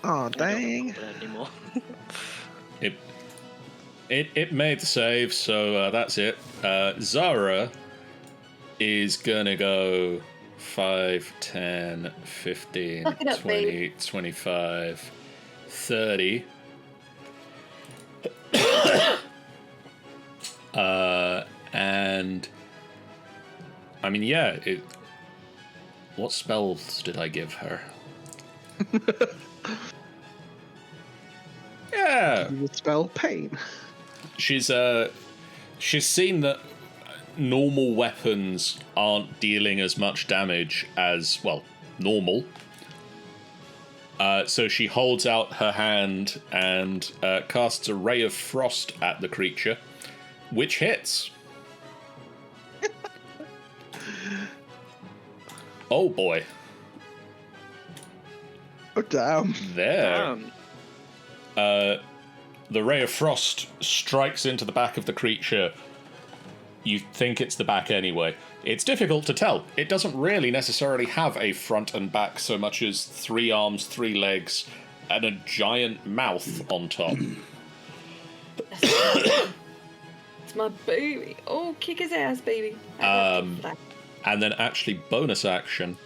Oh, dang. Anymore. It made the save, so that's it. Zara is gonna go 5, 10, 15, Look it up, 20, babe. 25, 30. And I mean, yeah, what spells did I give her? Yeah. You would spell pain. She's seen that normal weapons aren't dealing as much damage as, well, normal. So she holds out her hand and casts a ray of frost at the creature, which hits. Oh boy. Oh, damn. There. The ray of frost strikes into the back of the creature. You think it's the back anyway. It's difficult to tell. It doesn't really necessarily have a front and back so much as 3 arms, 3 legs, and a giant mouth on top. It's my baby. Oh, kick his ass, baby. And then actually bonus action,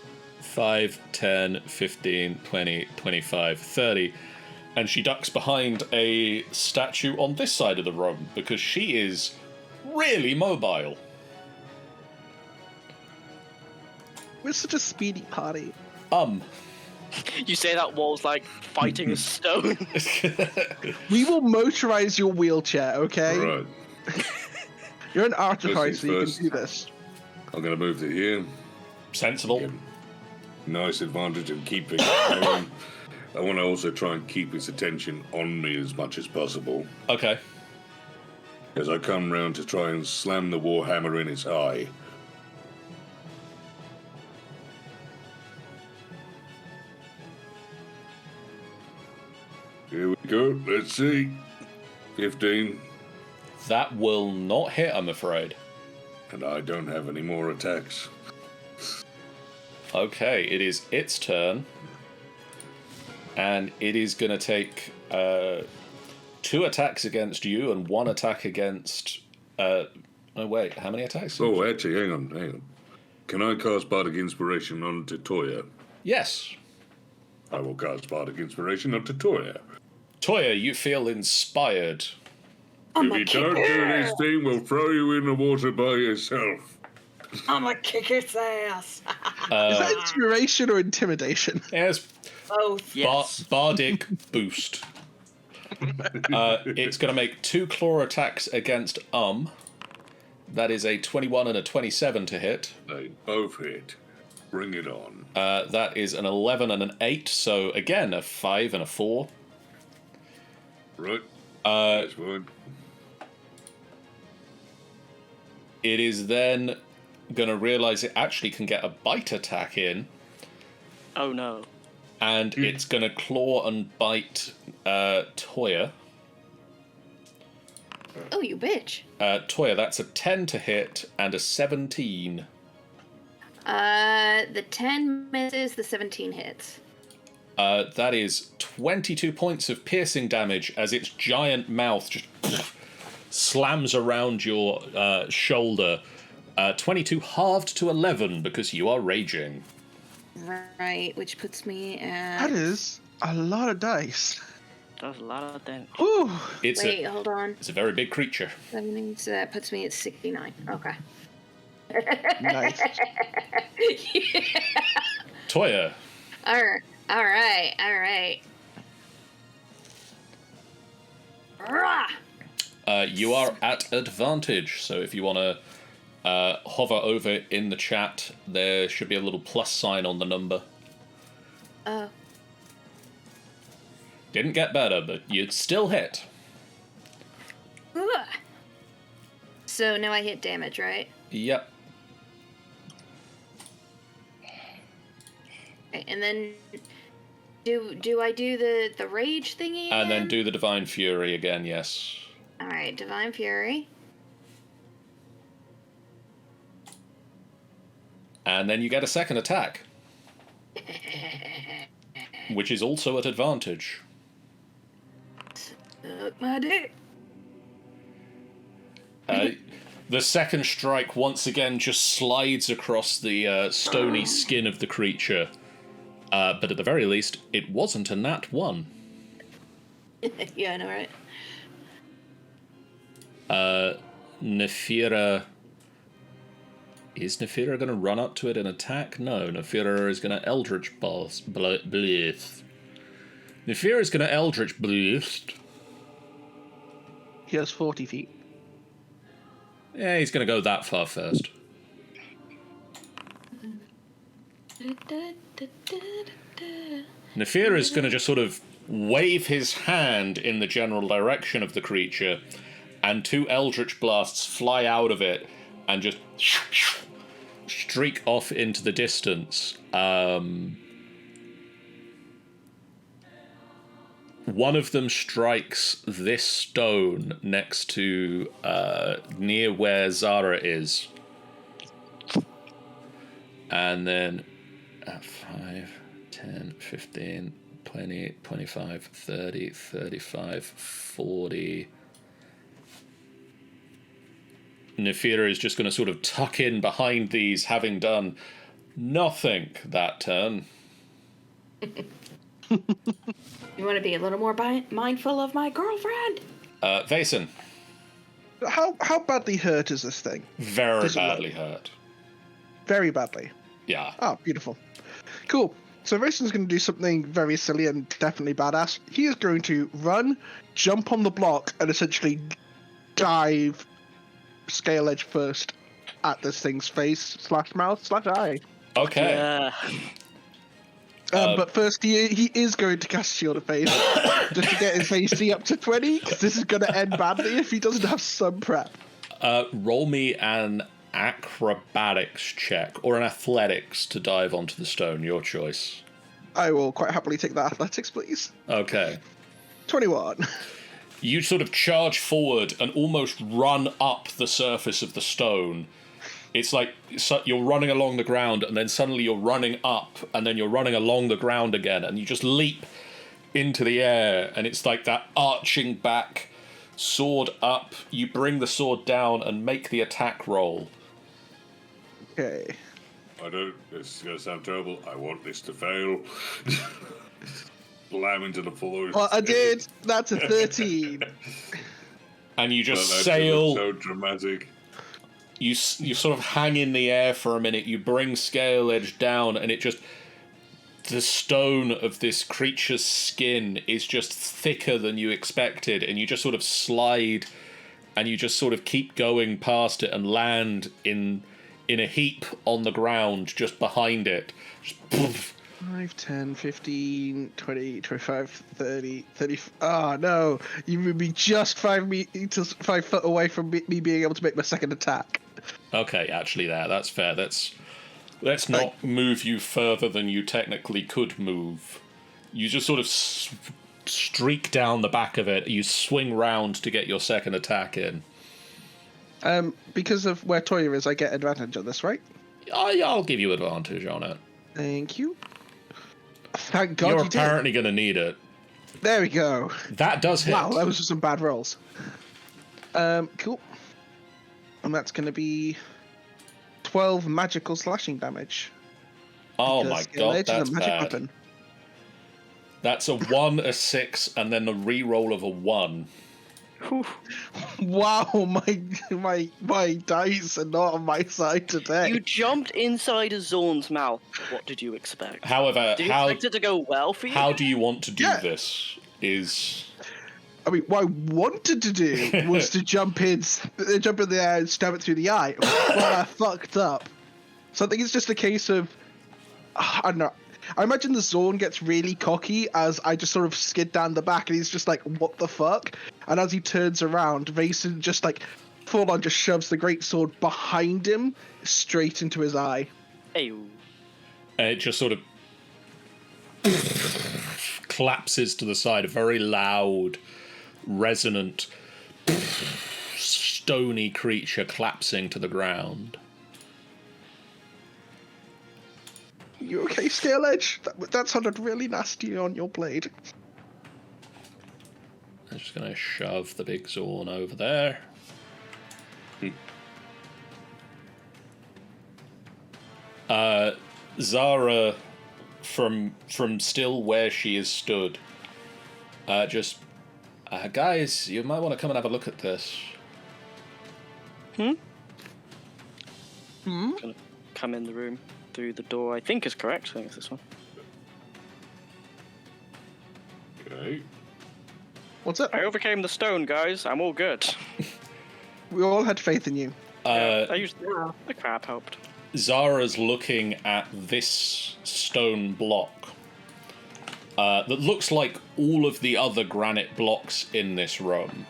5, 10, 15, 20, 25, 30. And she ducks behind a statue on this side of the room because she is really mobile. We're such a speedy party. You say that wall's like fighting a stone. We will motorize your wheelchair, okay? Right. You're an artificer, First so you things can do first. this. I'm going to move to here. Sensible. Get nice advantage in keeping it going. I want to also try and keep its attention on me as much as possible. Okay. As I come round to try and slam the warhammer in its eye. Here we go. Let's see. 15. That will not hit, I'm afraid. And I don't have any more attacks. Okay, it is its turn. And it is going to take 2 attacks against you and 1 attack against... oh, wait, how many attacks? Oh, actually, hang on. Can I cast Bardic Inspiration onto Toya? Yes. I will cast Bardic Inspiration onto Toya. Toya, you feel inspired. I'm If gonna you don't kick do her. this thing, we'll throw you in the water by yourself. I'm gonna kick his ass. Is that inspiration or intimidation? Yes, Both. Yes. Bardic boost. It's going to make 2 claw attacks against That is a 21 and a 27 to hit. They both hit. Bring it on. That is an 11 and an 8, so again, a 5 and a 4. Right. That's fine. It is then going to realise it actually can get a bite attack in, Oh no. and it's going to claw and bite Toya. Oh, you bitch. Toya, that's a 10 to hit and a 17. The 10 misses, the 17 hits. That is 22 points of piercing damage as its giant mouth just slams around your shoulder. 22 halved to 11 because you are raging. Right, which puts me at... That is a lot of dice. That's a lot of damage. Ooh. Wait, hold on. It's a very big creature. That means that puts me at 69. Okay. Nice. Toya, All right. Rah! you are at advantage, so if you want to hover over in the chat, there should be a little plus sign on the number. Oh. Didn't get better, but you'd still hit. Ugh. So now I hit damage, right? Yep. Okay, and then do I do the rage thingy again? And then do the Divine Fury again, yes. All right, Divine Fury. And then you get a second attack, which is also at advantage. Suck my dick. The second strike once again just slides across the stony skin of the creature. But at the very least, it wasn't a nat 1. Yeah, I know, right? Nefira... Is Nefira going to run up to it and attack? No, Nefira is going to Eldritch Blast. Nefira is going to Eldritch Blast. He has 40 feet. Yeah, he's going to go that far first. Nefira is going to just sort of wave his hand in the general direction of the creature, and 2 Eldritch Blasts fly out of it and just streak off into the distance. one of them strikes this stone next to near where Zara is. And then 5, 10, 15, 20, 25, 30, 35, 40. Nefira is just going to sort of tuck in behind these, having done nothing that turn. You want to be a little more mindful of my girlfriend? Vason. How badly hurt is this thing? Very Does it badly look? hurt. Very badly. Yeah. Oh, beautiful. Cool. So Rayson's going to do something very silly and definitely badass. He is going to run, jump on the block, and essentially dive scale edge first at this thing's face / mouth / eye. Okay. Yeah. But first, he is going to cast Shield of Faith just to get his AC up to 20, because this is going to end badly if he doesn't have some prep. Roll me an acrobatics check or an athletics to dive onto the stone. Your choice. I will quite happily take that athletics, please. Okay. 21. You sort of charge forward and almost run up the surface of the stone. It's like you're running along the ground, and then suddenly you're running up, and then you're running along the ground again, and you just leap into the air, and it's like that arching back, sword up. You bring the sword down and make the attack roll. Okay. This is going to sound terrible. I want this to fail. Slam into the floor. Well, I did. That's a 13. And you just That sail. so dramatic. You sort of hang in the air for a minute. You bring Scale Edge down, and it just... The stone of this creature's skin is just thicker than you expected, and you just sort of slide, and you just sort of keep going past it and land in a heap on the ground just behind it. Just poof. 5, 10, 15, 20, 25, 30, 30... Oh, no. You would be just 5 foot away from me being able to make my second attack. Okay, actually that's fair. Let's not move you further than you technically could move. You just sort of streak down the back of it. You swing round to get your second attack in. Because of where Toya is, I get advantage on this, right? I'll give you advantage on it. Thank you. Thank God You're you did. apparently going to need it. There we go. That does hit. Wow, that was just some bad rolls. Cool. And that's going to be 12 magical slashing damage. Oh Because my Scale god, Edge is that's a magic bad. weapon. That's a 1, a 6, and then a re-roll of a 1. Wow, my dice are not on my side today. You jumped inside a Zorn's mouth. What did you expect? However, Did you expect it to go well for you? how do you want to do Yeah. this? I mean, what I wanted to do was to jump in the air and stab it through the eye. But I fucked up. So I think it's just a case of, I don't know. I imagine the Zorn gets really cocky as I just sort of skid down the back, and he's just like, what the fuck? And as he turns around, Vason just like full on just shoves the greatsword behind him straight into his eye. Ew. And it just sort of collapses to the side, a very loud, resonant, stony creature collapsing to the ground. You okay, Scale Edge? That sounded really nasty on your blade. I'm just going to shove the big Zorn over there. Zara, from still where she is stood, guys, you might want to come and have a look at this. Gonna come in the room through the door. I think is correct. I think it's this one. Okay. What's up? I overcame the stone, guys. I'm all good. We all had faith in you. I used the crab helped. Zara's looking at this stone block that looks like all of the other granite blocks in this room.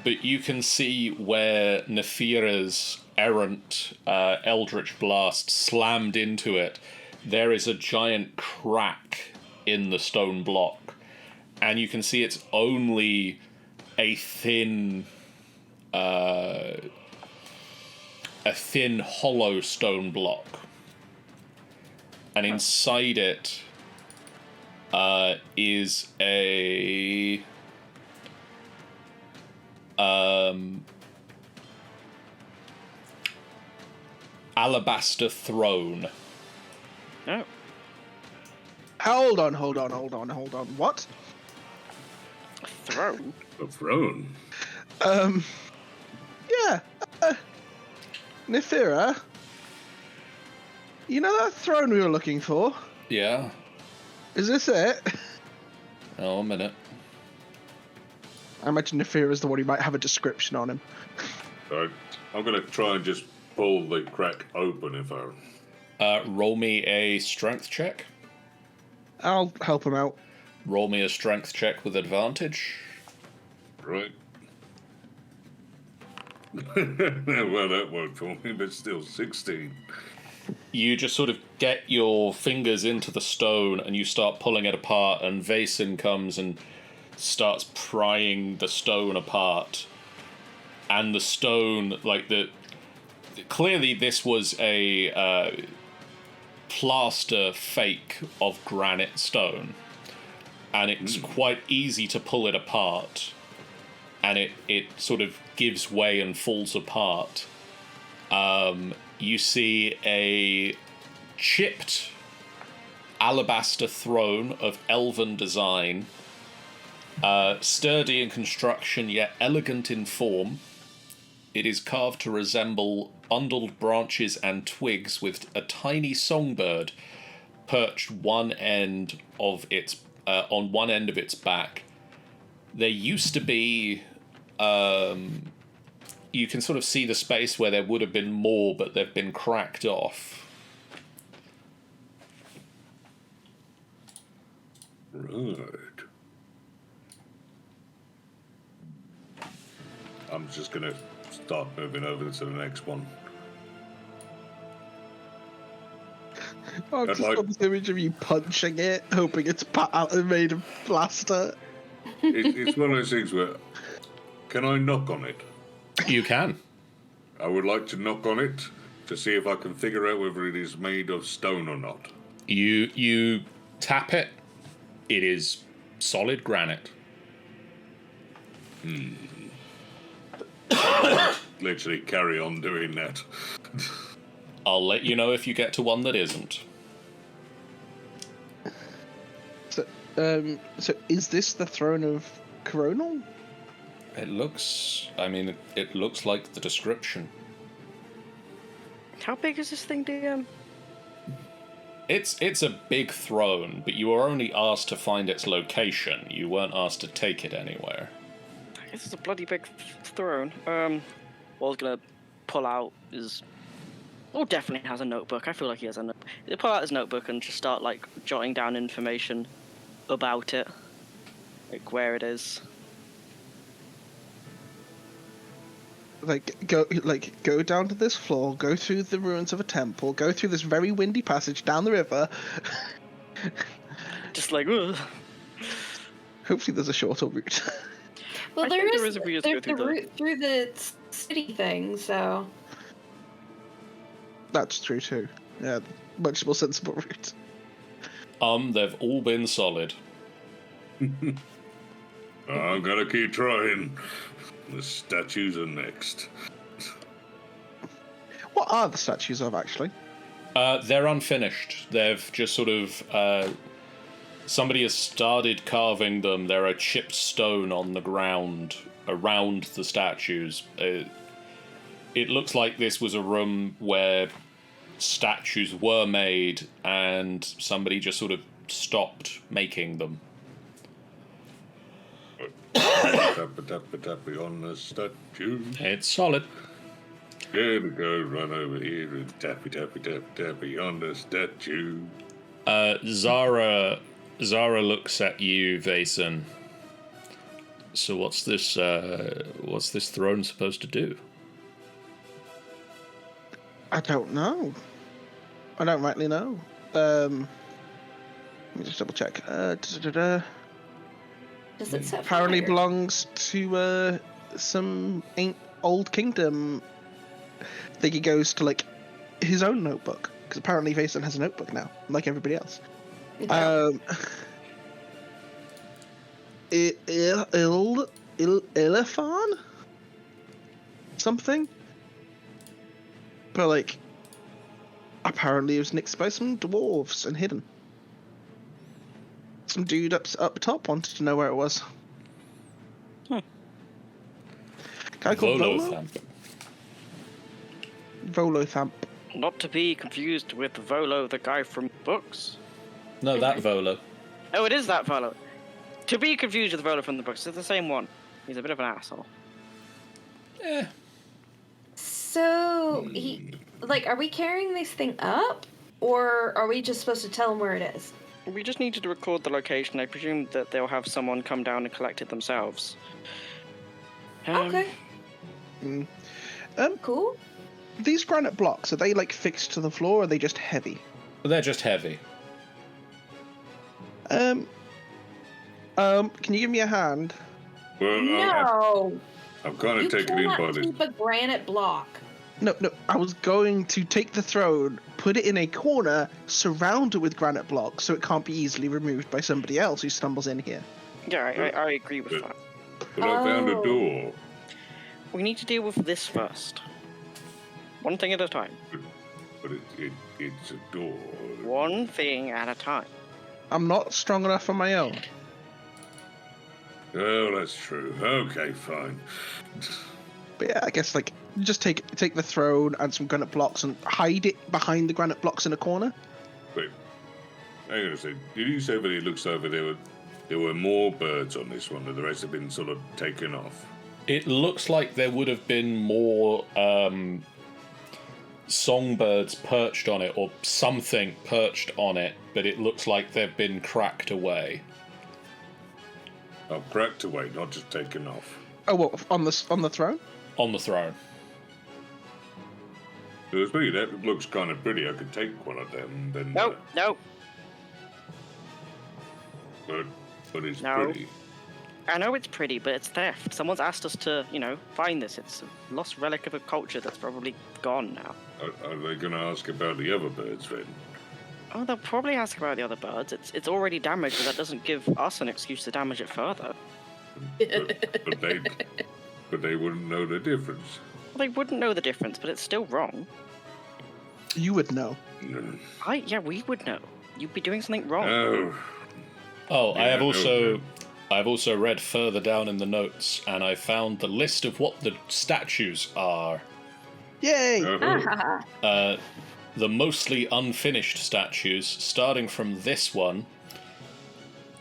But you can see where Nefira's errant Eldritch Blast slammed into it. There is a giant crack in the stone block. and you can see it's only a thin hollow stone block, and inside it is a alabaster throne. Oh. Hold on. What? A throne? A throne? Yeah. Nefira, you know that throne we were looking for? Yeah. Is this it? Oh, a minute. I imagine Nefira is the one who might have a description on him. Right. I'm going to try and just pull the crack open if I... Roll me a strength check. I'll help him out. Roll me a strength check with advantage. Right. Well, that worked for me, but still 16. You just sort of get your fingers into the stone and you start pulling it apart, and Vaesen comes and starts prying the stone apart. And the stone, clearly this was a plaster fake of granite stone, and it's quite easy to pull it apart, and it sort of gives way and falls apart. You see a chipped alabaster throne of elven design, sturdy in construction yet elegant in form. It is carved to resemble bundled branches and twigs, with a tiny songbird perched on one end of its back. There used to be, you can sort of see the space where there would have been more, but they've been cracked off. Right. I'm just going to start moving over to the next one. I've just got this image of you punching it, hoping it's made of plaster. It's one of those things where... Can I knock on it? You can. I would like to knock on it to see if I can figure out whether it is made of stone or not. You tap it. It is solid granite. Literally carry on doing that. I'll let you know if you get to one that isn't. So is this the throne of Coronal? It looks like the description. How big is this thing, DM? It's a big throne, but you were only asked to find its location. You weren't asked to take it anywhere. This is a bloody big throne. What I was gonna pull out is... Oh, definitely has a notebook. I feel like he has a notebook. He'll pull out his notebook and just start, jotting down information about it. Where it is. Go down to this floor, go through the ruins of a temple, go through this very windy passage down the river. Just ugh. Hopefully there's a shorter route. Well, I there think is there is a route there's through the the- route through the city thing, so... That's true too. Yeah, much more sensible route. They've all been solid. I'm gonna keep trying. The statues are next. What are the statues of, actually? They're unfinished. They've just sort of... somebody has started carving them. There are chipped stone on the ground around the statues. It looks like this was a room where statues were made and somebody just sort of stopped making them. Tappy on the statue. It's solid. Here we go, run over here and tappy on the statue. Zara looks at you, Vaesen. So what's this throne supposed to do? I don't know. I don't rightly know. Let me just double check. Does it set Apparently fire? belongs to some old kingdom. I think he goes to like his own notebook because apparently Vason has a notebook now, like everybody else. Ilifan? Something? But like, apparently it was nicked by some dwarves and hidden. Some dude up top wanted to know where it was. Guy called Volo? Volothamp. Volothamp. Not to be confused with Volo, the guy from books. No, that Volo. Oh, it is that Volo. To be confused with Volo from the books, it's the same one. He's a bit of an asshole. Eh. So, are we carrying this thing up? Or are we just supposed to tell him where it is? We just needed to record the location. I presume that they'll have someone come down and collect it themselves. Okay. Cool. These granite blocks, are they like fixed to the floor or are they just heavy? They're just heavy. Can you give me a hand? Well, No! I'm kind of taken in by cannot this. keep a granite block. No, I was going to take the throne, put it in a corner, surround it with granite blocks so it can't be easily removed by somebody else who stumbles in here. Yeah, I agree with that. But I found a Oh. door. We need to deal with this first. One thing at a time. But it's a door. One thing at a time. I'm not strong enough on my own. Oh, that's true. Okay, fine. But yeah, I guess like just take the throne and some granite blocks and hide it behind the granite blocks in a corner. Wait, hang on a second. Did you say when he looks over there were more birds on this one, and the rest have been sort of taken off? It looks like there would have been more songbirds perched on it, or something perched on it, but it looks like they've been cracked away. Oh, cracked away, not just taken off. Oh, what on the throne? On the throne. There's me. That looks kind of pretty. I could take one of them. Then. No, no. But it's No. pretty. I know it's pretty, but it's theft. Someone's asked us to, find this. It's a lost relic of a culture that's probably gone now. Are they going to ask about the other birds then? Oh, they'll probably ask about the other birds. It's already damaged, but that doesn't give us an excuse to damage it further. But they wouldn't know the difference. Well, they wouldn't know the difference, but it's still wrong. You would know. No. Yeah, we would know. You'd be doing something wrong. Oh. Oh, I Yeah, have also no. I've also read further down in the notes, and I found the list of what the statues are. Yay! Oh. The mostly unfinished statues, starting from this one.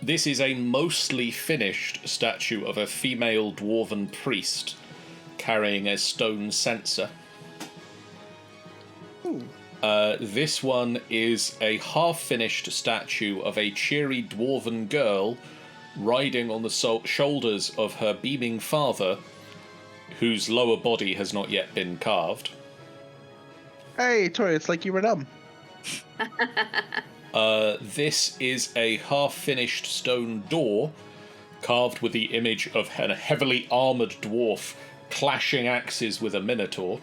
This is a mostly finished statue of a female dwarven priest carrying a stone censer. This one is a half-finished statue of a cheery dwarven girl riding on the shoulders of her beaming father, whose lower body has not yet been carved. Hey, Tori, it's like you were dumb. This is a half-finished stone door carved with the image of a heavily armoured dwarf clashing axes with a minotaur.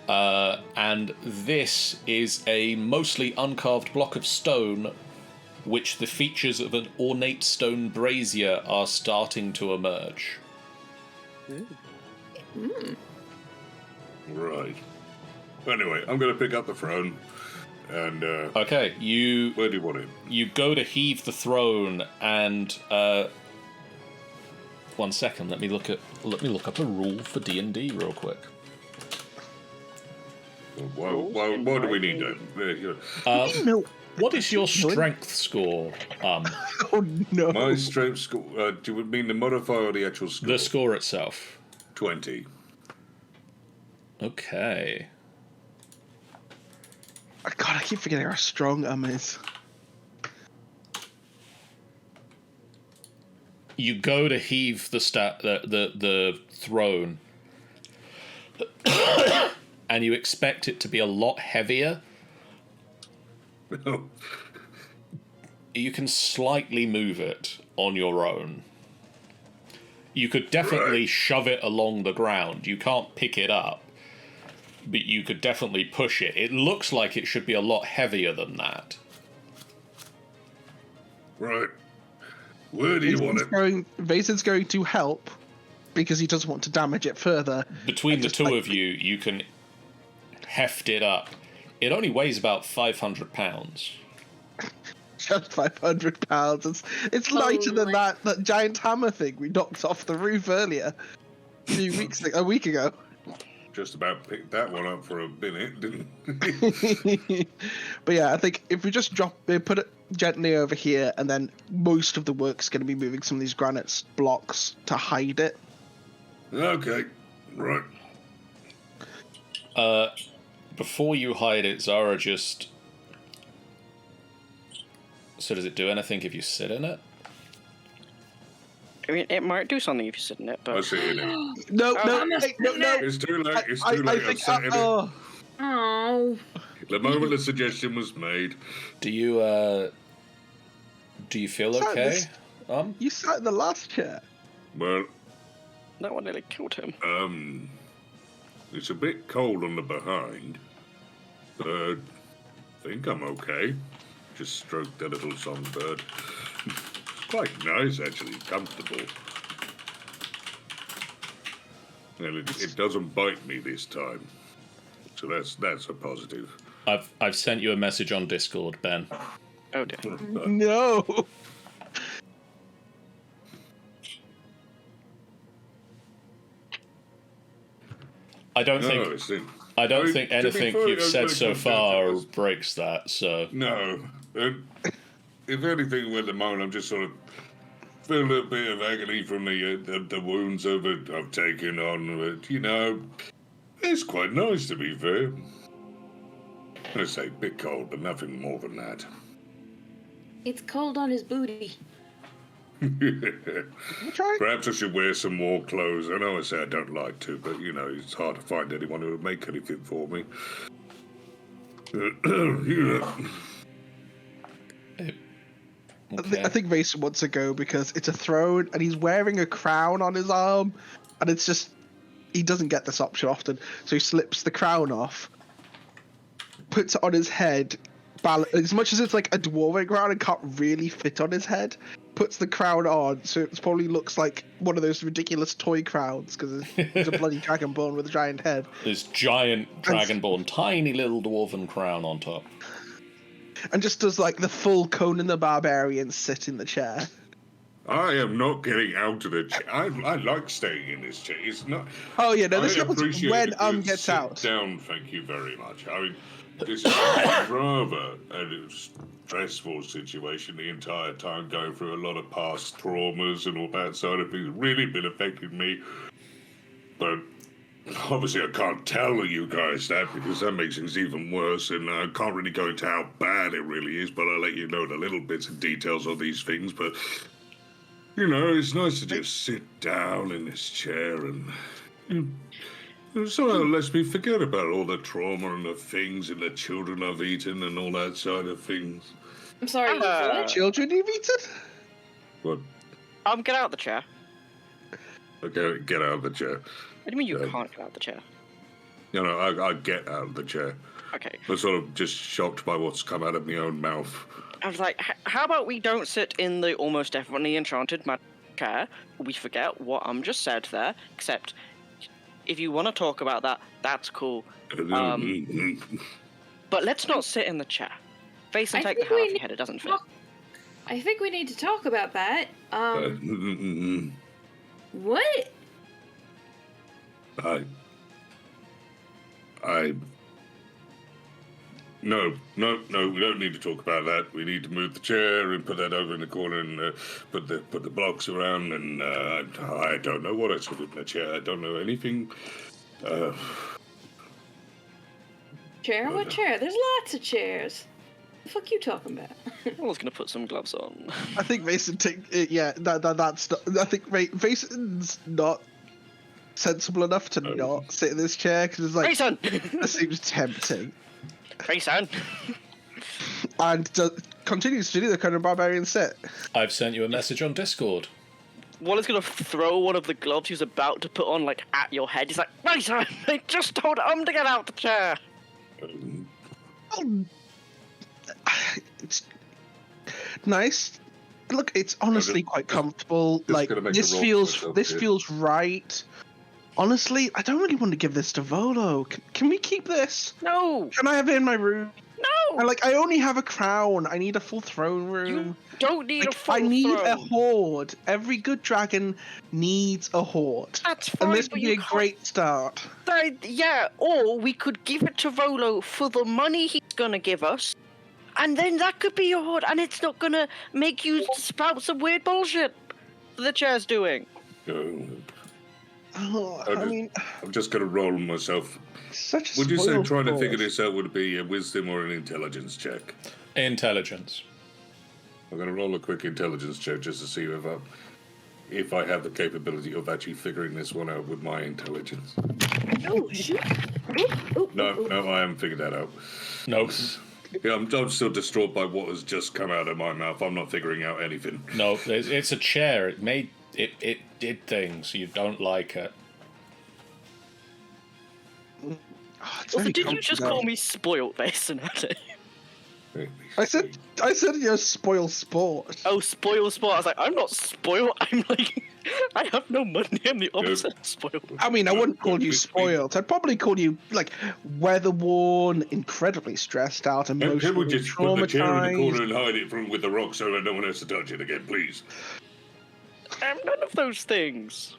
And this is a mostly uncarved block of stone, which the features of an ornate stone brazier are starting to emerge. Right. Anyway, I'm going to pick up the throne. And, Okay, where do you want it? you go to heave the throne, and 1 second. Let me look up a rule for D&D real quick. Why do we need that? No. What is your strength score? Oh no. My strength score. Do you mean the modifier or the actual score? The score itself. 20. Okay. Oh, God, I keep forgetting how strong is. You go to heave the throne, and you expect it to be a lot heavier, You can slightly move it on your own. You could definitely shove it along the ground. You can't pick it up, but you could definitely push it. It looks like it should be a lot heavier than that. Right. Where do you want it? Vason's going to help because he doesn't want to damage it further. Between the two of you, you can heft it up. It only weighs about 500 pounds. Just 500 pounds. It's lighter than that giant hammer thing we knocked off the roof earlier. A week ago. Just about picked that one up for a minute, didn't But yeah, I think if we just put it gently over here, and then most of the work's going to be moving some of these granite blocks to hide it. Okay, right. Before you hide it, Zara just... So does it do anything if you sit in it? I mean, it might do something if you sit in it, but... I sit in it. No. It's too late, I've sat in it. Oh. The moment the suggestion was made. Do you feel okay? You sat in the last chair. Well, That one nearly killed him. it's a bit cold on the behind. But I think I'm okay. Just stroked a little songbird. Quite nice, actually. Comfortable. And it doesn't bite me this time. So that's a positive. I've sent you a message on Discord, Ben. Oh dear. No. I don't think to be anything fair, you've said so everybody far comes down to breaks that. So No. If anything, at the moment, I'm just sort of feel a little bit of agony from the wounds I've taken on. But, you know, it's quite nice, to be fair. I say, a bit cold, but nothing more than that. It's cold on his booty. Perhaps I should wear some more clothes. I know I say I don't like to, but, you know, it's hard to find anyone who would make anything for me. okay. I think Mason wants to go because it's a throne and he's wearing a crown on his arm, and it's just he doesn't get this option often, so he slips the crown off, puts it on his head. As much as it's like a dwarven crown, it can't really fit on his head. Puts the crown on, so it probably looks like one of those ridiculous toy crowns because it's a bloody dragonborn with a giant head. This giant dragonborn, tiny little dwarven crown on top. And just does like the full Conan the Barbarian sit in the chair. I am not getting out of the chair. I like staying in this chair. It's not. Oh yeah, no, this I happens appreciate when a good gets sit out. down, thank you very much. I mean, this is rather a stressful situation the entire time, going through a lot of past traumas and all that side of things. Really been affecting me. But obviously I can't tell you guys that because that makes things even worse, and I can't really go into how bad it really is, but I'll let you know the little bits and details of these things. But, you know, it's nice to just sit down in this chair and... So lets me forget about all the trauma and the things and the children I've eaten and all that side of things. I'm sorry. Children you've eaten? What? Get out of the chair. Okay, get out of the chair. What do you mean you can't get out of the chair? You know, I get out of the chair. Okay. I'm sort of just shocked by what's come out of my own mouth. I was like, how about we don't sit in the almost definitely enchanted chair? We forget what just said there, except... If you want to talk about that, that's cool. But let's not sit in the chair. Face and take the hat off your head, it doesn't fit. I think we need to talk about that. What? No, we don't need to talk about that. We need to move the chair and put that over in the corner and put the blocks around, and I don't know what else to do in the chair. I don't know anything. Chair? What chair? There's lots of chairs. The fuck you talking about? I was gonna put some gloves on. I think Mason that's not, I think Mason's not sensible enough to not sit in this chair because it's like Mason! That seems tempting. Mason! and continues to do the Conan Barbarian sit. I've sent you a message on Discord. Waller's gonna throw one of the gloves he's about to put on, like, at your head. He's like, "Wait, I just told to get out the chair." It's nice. Look, it's honestly quite comfortable. Like, gonna make this a roll feels for myself this here. feels right. Honestly, I don't really want to give this to Volo. Can we keep this? No, Can I have it in my room? no. I only have a crown. I need a full throne room. You don't need a full I need a throne. horde. Every good dragon needs a horde. That's fine, And this but would be you a can't- great start. Yeah, or we could give it to Volo for the money he's gonna give us, and then that could be your horde, and it's not gonna make you spout some weird bullshit that the chair's doing. Oh, I'm just going to roll myself. such a Would you say spoiled trying to sport. figure this out would be a wisdom or an intelligence check? Intelligence. I'm going to roll a quick intelligence check just to see if I have the capability of actually figuring this one out with my intelligence. Oh, shoot. No, I haven't figured that out. Nope. Yeah, I'm still distraught by what has just come out of my mouth. I'm not figuring out anything. No, it's a chair. It did things. You don't like it. Oh, it's Also, very did you just comfortable. call me spoiled, Mason? I said you're spoiled sport. Oh, spoil sport. I was like, I'm not spoiled. I'm like, I have no money. I'm the opposite of spoiled. I mean, I wouldn't call you spoiled. I'd probably call you like weather-worn, incredibly stressed out, Can we emotionally just put the chair in the corner traumatized. and hide it with the rock so that no one has to touch it again, please? I'm none of those things.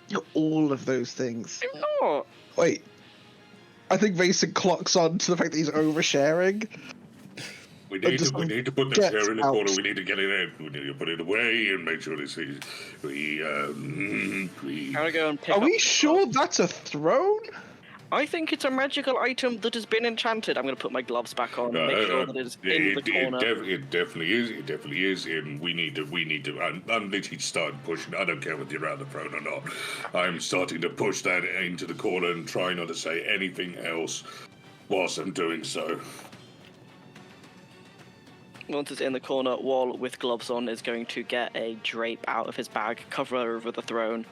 You're all of those things. I'm not. Wait, I think Vason clocks on to the fact that he's oversharing. We need to put the Get chair in the out. corner. We need to get it out. We need to put it away and make sure this is. We. I'm gonna go and pick Are up. we sure that's a throne? I think it's a magical item that has been enchanted. I'm gonna put my gloves back on and make sure that it's in the corner. It definitely is. It definitely is. And we need to. I'm literally starting pushing. I don't care whether you're out of the throne or not. I'm starting to push that into the corner and try not to say anything else whilst I'm doing so. Once it's in the corner, Wall with gloves on is going to get a drape out of his bag, cover over the throne,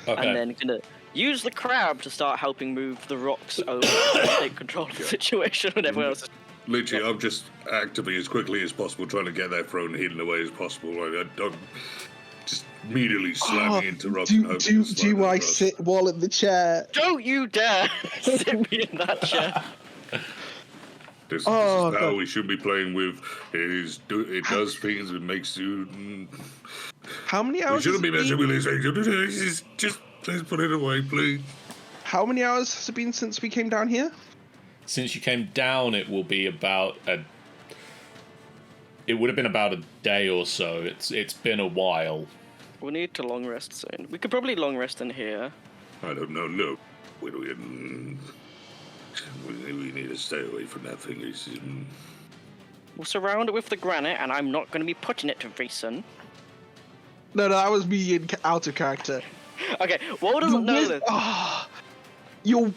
Okay. and then gonna use the crab to start helping move the rocks over and take control of the situation when everyone else is. Literally, I'm just actively as quickly as possible trying to get that throne hidden away as possible. I'm just immediately slamming into rocks. and hoping to slide Do I across. sit Wall in the chair? Don't you dare sit me in that chair! This Oh, is how God. we should be playing with. It does things. It makes you. How many We hours? shouldn't be has it messing been? with this. Just please put it away, please. How many hours has it been since we came down here? Since you came down, it will be about a. It would have been about a day or so. It's been a while. We need to long rest soon. We could probably long rest in here. I don't know. No, we need to stay away from that thing. We'll surround it with the granite, and I'm not going to be putting it to Reason. No, that was me out of character. Okay, Wall doesn't know this. You're.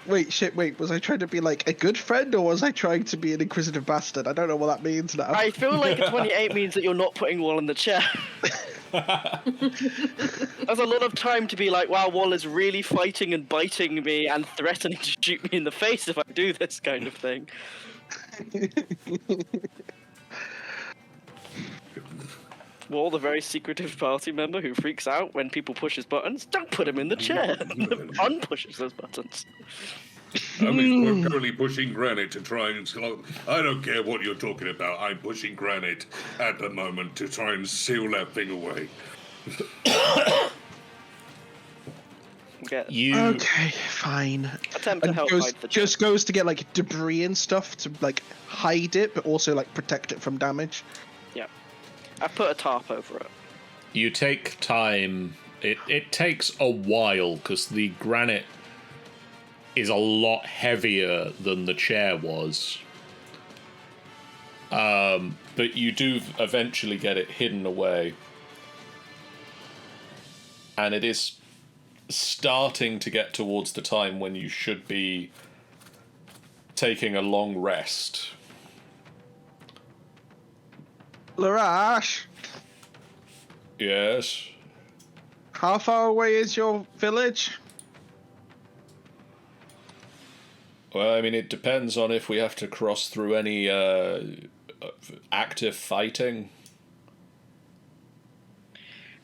Wait, was I trying to be like a good friend or was I trying to be an inquisitive bastard? I don't know what that means now. I feel like a 28 means that you're not putting Wall in the chair. There's a lot of time to be like, wow, Wall is really fighting and biting me and threatening to shoot me in the face if I do this kind of thing. Wall, the very secretive party member who freaks out when people push his buttons, don't put him in the chair. Unpushes those buttons. We're currently pushing granite to try and. I don't care what you're talking about. I'm pushing granite at the moment to try and seal that thing away. Get You. Okay, fine. attempt to And help hide the chair. just goes to get like debris and stuff to like hide it, but also like protect it from damage. Yeah. I put a tarp over it. You take time. It takes a while because the granite is a lot heavier than the chair was. But you do eventually get it hidden away. And it is starting to get towards the time when you should be taking a long rest. Larash, Yes. how far away is your village? Well, I mean, it depends on if we have to cross through any active fighting.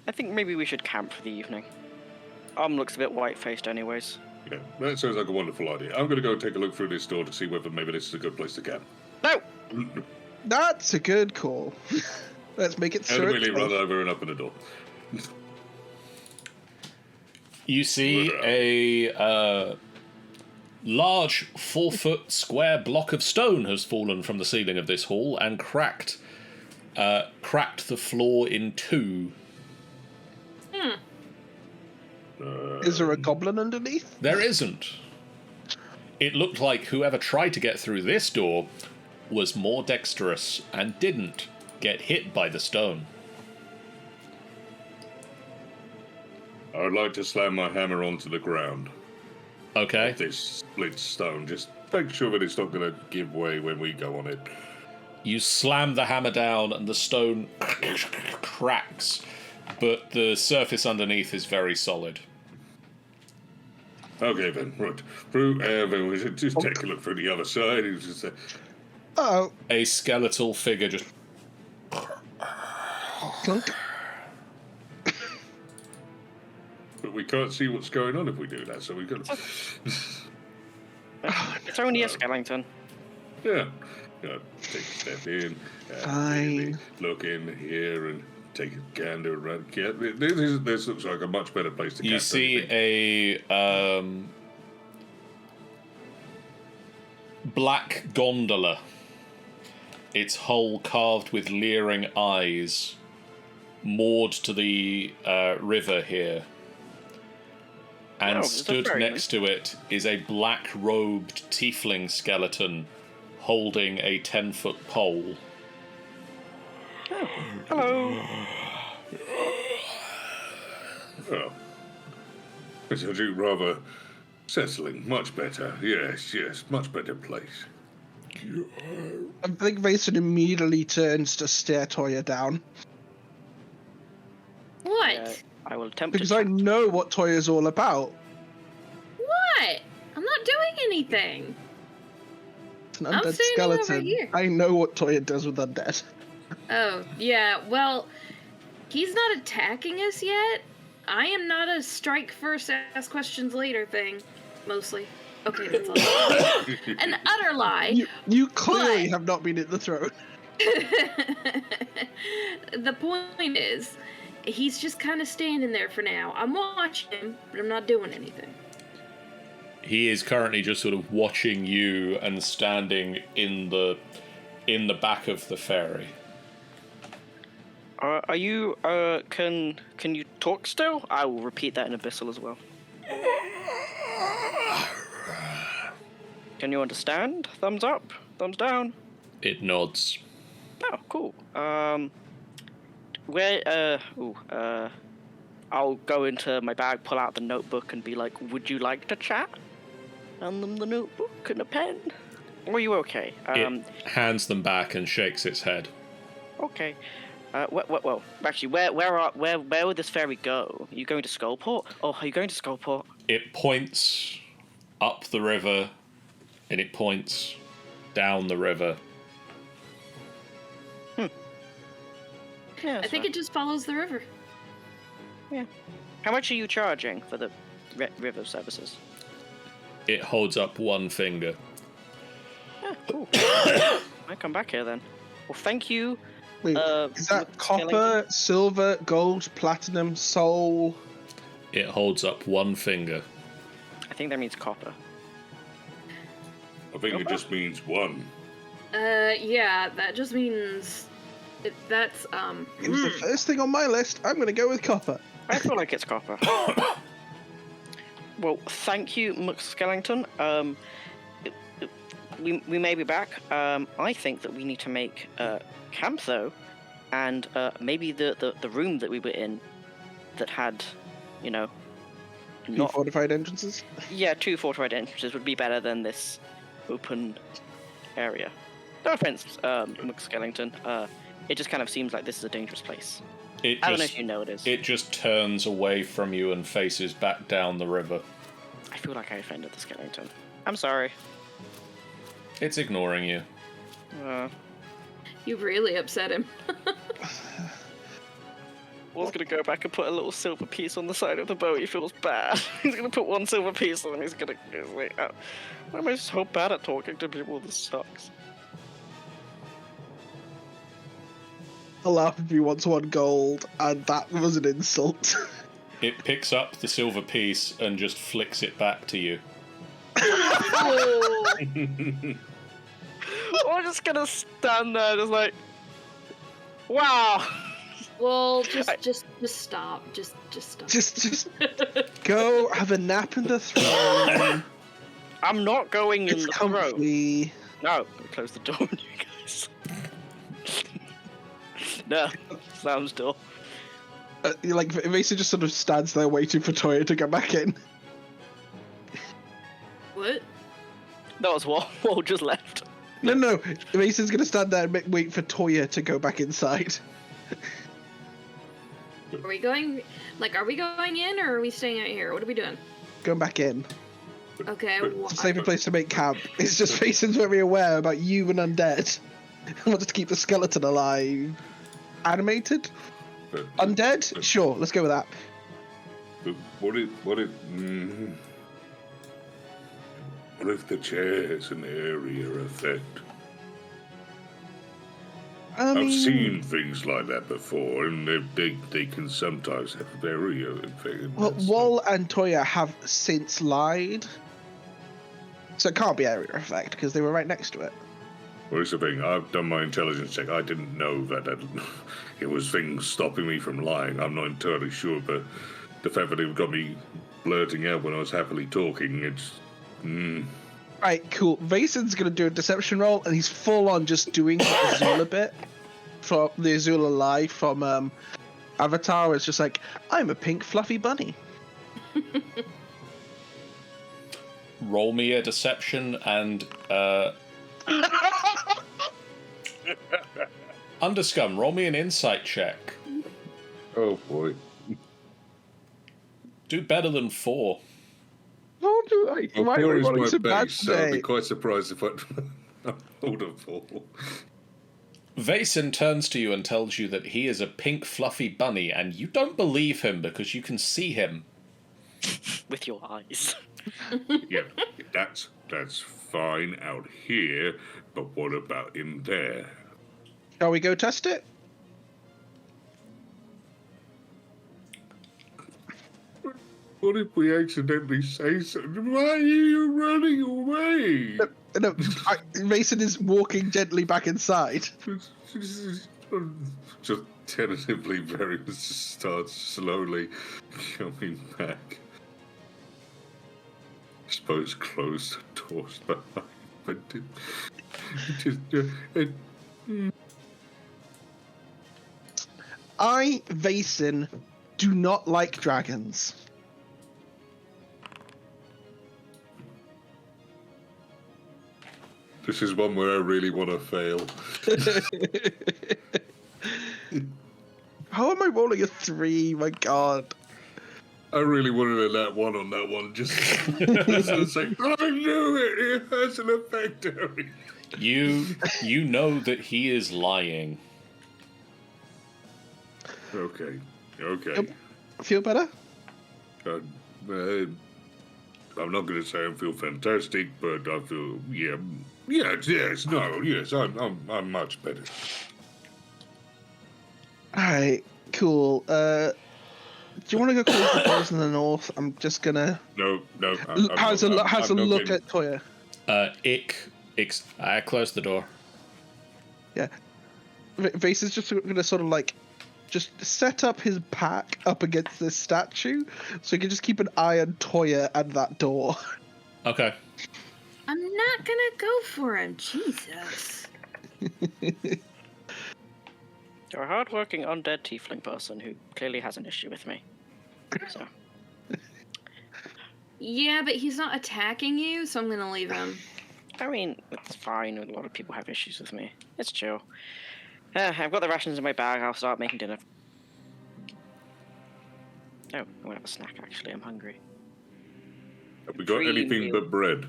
I think maybe we should camp for the evening. Looks a bit white-faced anyways. Yeah, that sounds like a wonderful idea. I'm going to go take a look through this door to see whether maybe this is a good place to camp. No! That's a good call. Let's make it And so. really run over and open the door. You see a large 4-foot square block of stone has fallen from the ceiling of this hall and cracked the floor in two. Is there a goblin underneath? There isn't. It looked like whoever tried to get through this door was more dexterous and didn't get hit by the stone. I would like to slam my hammer onto the ground. Okay. This split stone. Just make sure that it's not going to give way when we go on it. You slam the hammer down and the stone cracks, but the surface underneath is very solid. Okay then, right. Through, then we should just take a look through the other side. It's just, Oh, A skeletal figure just... clunk. but we can't see what's going on if we do that, so we got to... It's only a skeleton. Yeah. Take a step in. Fine. Really look in here and take a gander around. Yeah, this looks like a much better place to camp. You see a black gondola. Its hull carved with leering eyes, moored to the river here. And Oh, that's stood very next to it is a black-robed tiefling skeleton holding a 10-foot pole. Hello. Oh. It's a rather settling. Much better. Yes, much better place. I think Vason immediately turns to stare Toya down. What? I will attempt Because to... I know what Toya's all about. What? I'm not doing anything. It's an I'm undead standing over skeleton. here. I know what Toya does with undead. Oh, yeah, well, he's not attacking us yet. I am not a strike first, ask questions later thing, mostly. Okay, that's a lie. An utter lie. You clearly But- have not been at the throne. The point is, he's just kind of standing there for now. I'm watching him, but I'm not doing anything. He is currently just sort of watching you and standing in the back of the ferry. Are you, can you talk still? I will repeat that in Abyssal as well. Can you understand? Thumbs up? Thumbs down? It nods. Oh, cool. I'll go into my bag, pull out the notebook, and be like, would you like to chat? Hand them the notebook and a pen. Or are you okay? It hands them back and shakes its head. Okay. Well, actually, where would this ferry go? Are you going to Skullport? Oh, are you going to Skullport? It points up the river, and it points down the river. Yeah, I think it just follows the river. Yeah. How much are you charging for the river services? It holds up one finger. Yeah, cool. I come back here then. Well, thank you. Wait, is that Mr. copper, Skellington. silver, gold, platinum, soul? It holds up one finger. I think that means copper. I think it just means one. Yeah, that just means that's It was the first thing on my list. I'm going to go with copper. I feel like it's copper. Well, thank you, Skellington. We may be back. I think that we need to make camp though, and maybe the room that we were in that had, Two not fortified entrances. yeah, 2 fortified entrances would be better than this open area. No offense, Skellington. It just kind of seems like this is a dangerous place. It I don't know just if you know it is. it just turns away from you and faces back down the river. I feel like I offended the skeleton. I'm sorry. It's ignoring you. You really upset him. Will's gonna go back and put a little silver piece on the side of the boat. He feels bad. He's gonna put one silver piece on and he's like, why am I so bad at talking to people? This sucks. I'll laugh if he wants 1 gold, and that was an insult. It picks up the silver piece and just flicks it back to you. I'm just gonna stand there, just like, wow. Well, just stop. Just stop. Just go have a nap in the throne. I'm not going in It's the throat. comfy. No, close the door on you guys. No, slam door. Mason just sort of stands there waiting for Toya to get back in. What? That was what Wall just left. No. Mason's gonna stand there and wait for Toya to go back inside. Are we going? Are we going in or are we staying out here? What are we doing? Going back in. Okay. It's a safer place to make camp. It's just Mason's very aware about human undead. He wants to keep the skeleton alive. Animated? Undead? Sure, let's go with that. But what if the chair has an area effect? I've seen things like that before, and they can sometimes have very effect. Well, Wall and Toya have since lied. So it can't be area effect, because they were right next to it. Well, here's the thing. I've done my intelligence check. I didn't know that it was things stopping me from lying. I'm not entirely sure, but the fact that it got me blurting out when I was happily talking, it's... Right, cool. Vason's gonna do a deception roll, and he's full on just doing the Azula bit from the Azula lie from Avatar. Where it's just like, I'm a pink fluffy bunny. Roll me a deception and Underscum, roll me an insight check. Oh boy. Do better than 4. How do I? Well, Why am I 4 is rolling my so bad base, so I'd today? be quite surprised if I rolled a 4. Vason turns to you and tells you that he is a pink fluffy bunny, and you don't believe him because you can see him. With your eyes. Yeah, that's fine out here, but what about in there? Shall we go test it? What if we accidentally say something? Why are you running away? No, Mason is walking gently back inside. Just tentatively, very starts slowly coming back. I suppose close the doors behind, but I, Vason, do not like dragons. This is one where I really want to fail. How am I rolling a 3? My god. I really wanted a nat 1 on that one, just to say, I knew it has an effect, Harry. You know that he is lying. Okay. Feel better? I'm not going to say I feel fantastic, but I feel, yes, I'm much better. Alright, cool. Do you want to go close the doors in the north? I'm just gonna... No. How's a look getting... at Toya? I close the door. Yeah. Vase is just gonna sort of just set up his pack up against this statue, so he can just keep an eye on Toya and that door. Okay. I'm not gonna go for him. Jesus. You're a hard-working undead tiefling person who clearly has an issue with me. So. Yeah, but he's not attacking you, so I'm gonna leave him. I mean, it's fine. A lot of people have issues with me. It's chill. I've got the rations in my bag. I'll start making dinner. Oh, I'm gonna have a snack. Actually, I'm hungry. Have we got anything Pre-meal. but bread?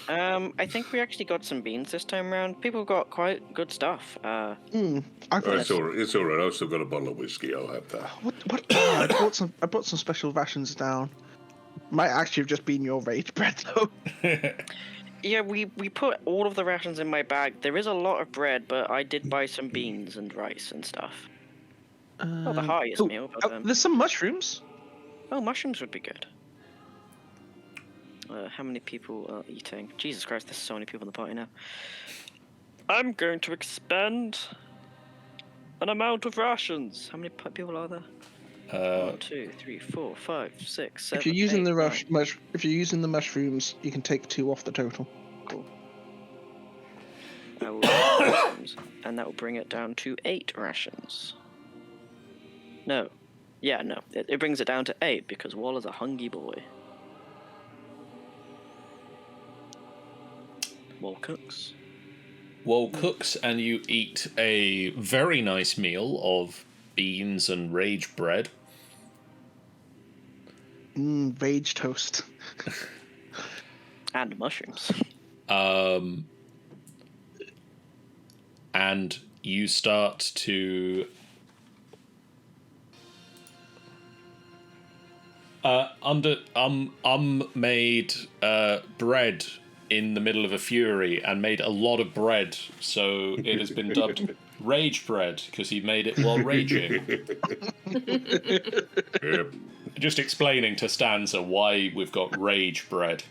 I think we actually got some beans this time around. People got quite good stuff. I Oh, got it's all right. It's all right. I've still got a bottle of whiskey. I'll have that. what? Oh, I brought some special rations down. Might actually have just been your rage bread though. Yeah, we put all of the rations in my bag. There is a lot of bread, but I did buy some beans and rice and stuff. Not the highest meal, but there's some mushrooms. oh, mushrooms would be good. How many people are eating? Jesus Christ, there's so many people in the party now. I'm going to expend an amount of rations. How many people are there? 1, 2, 3, 4, 5, 6, 7. If you're using 8, the 9. if you're using the mushrooms, you can take 2 off the total. Cool. I will rations, and that will bring it down to 8 rations. No. Yeah, no. It brings it down to 8 because Waller's a hungry boy. Wall cooks. Wall cooks, and you eat a very nice meal of beans and rage bread. Rage toast. And mushrooms. And you start to made bread in the middle of a fury and made a lot of bread, so it has been dubbed rage bread because he made it while raging. Yep. Just explaining to Stanza why we've got rage bread.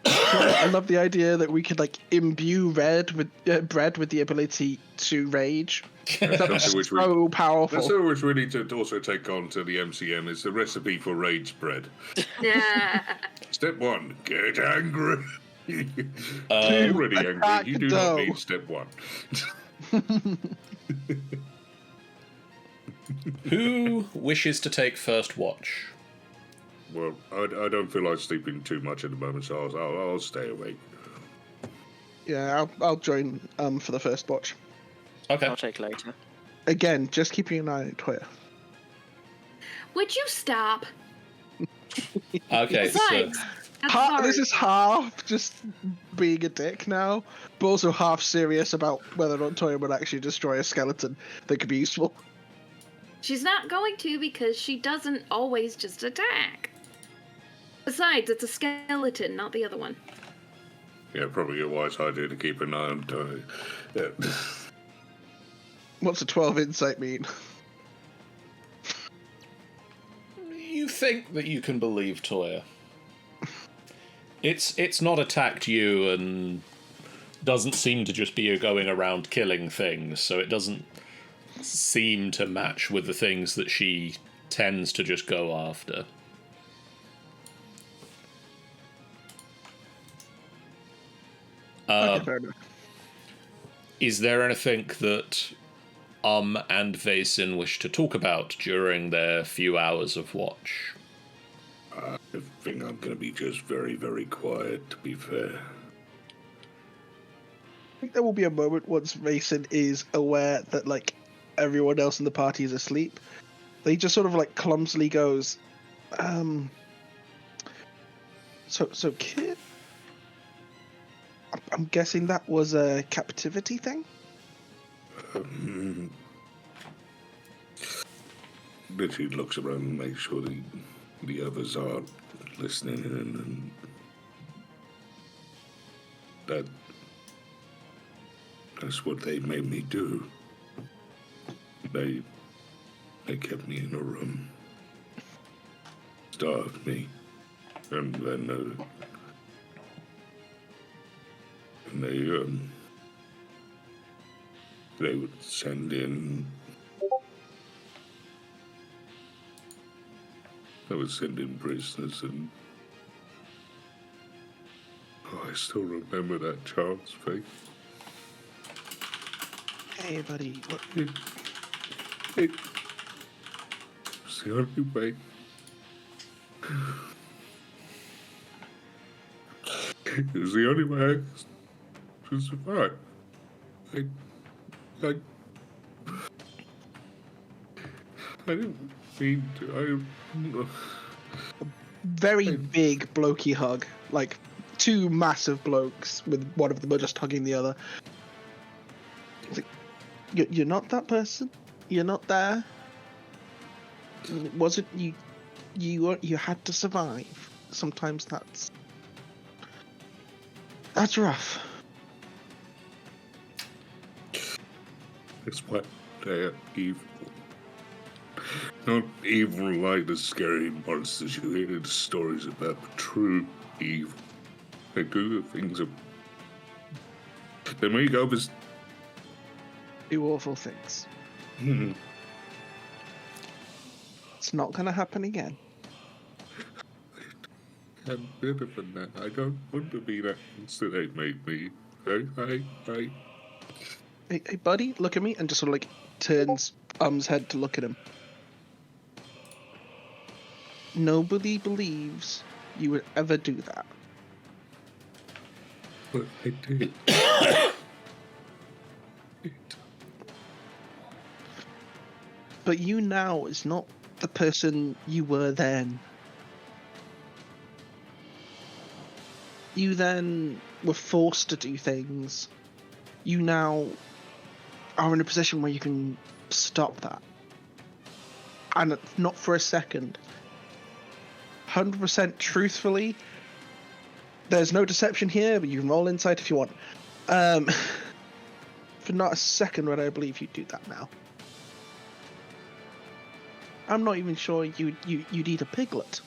I love the idea that we could like imbue bread with the ability to rage. That's which we, So powerful. that's something which we need to also take on to the MCM. Is the recipe for rage bread. Yeah. Step 1: get angry. Already angry. You do not need step 1. Who wishes to take first watch? Well, I don't feel like sleeping too much at the moment, so I'll stay awake. Yeah, I'll join for the first watch. Okay. I'll take later. Again, just keeping an eye on Toya. Would you stop? Okay, so Besides, that's hard. This is half just being a dick now, but also half serious about whether or not Toya would actually destroy a skeleton that could be useful. She's not going to because she doesn't always just attack. Besides, it's a skeleton, not the other one. Yeah, probably a wise idea to keep an eye on Tony. Yeah. What's a 12 insight mean? you think that you can believe Toya. It's not attacked you and doesn't seem to just be going around killing things, so it doesn't seem to match with the things that she tends to just go after. Okay, fair enough. Is there anything that and Vaesen wish to talk about during their few hours of watch? I think I'm going to be just very, very quiet, to be fair. I think there will be a moment once Mason is aware that, like, everyone else in the party is asleep. He just sort of, like, clumsily goes, So, Kit? I'm guessing that was a captivity thing? Literally looks around and makes sure the others are listening and that's what they made me do. They kept me in a room, starved me, and then they would send in. They would send in prisoners, and I still remember that child's face. Hey, buddy. Look. It's the only way. It's the only way I could survive. I didn't mean to. Very big blokey hug, like two massive blokes with one of them are just hugging the other. It's like, you're not that person. You're not there. It wasn't you. You had to survive. Sometimes that's rough. That's why they're evil. Not evil like the scary monsters you hear in the stories about, but true evil. They do the things of. They make others. Do awful things. Hmm. It's not gonna happen again. I'm better than that. I don't want to be that monster they made me. I. Hey, buddy, look at me, and just sort of like turns head to look at him. Nobody believes you would ever do that. But I did. But you now is not the person you were then. You then were forced to do things. You now are in a position where you can stop that. And not for a second. 100% truthfully, there's no deception here, but you can roll insight if you want. For not a second would I believe you'd do that now. I'm not even sure you'd eat a piglet.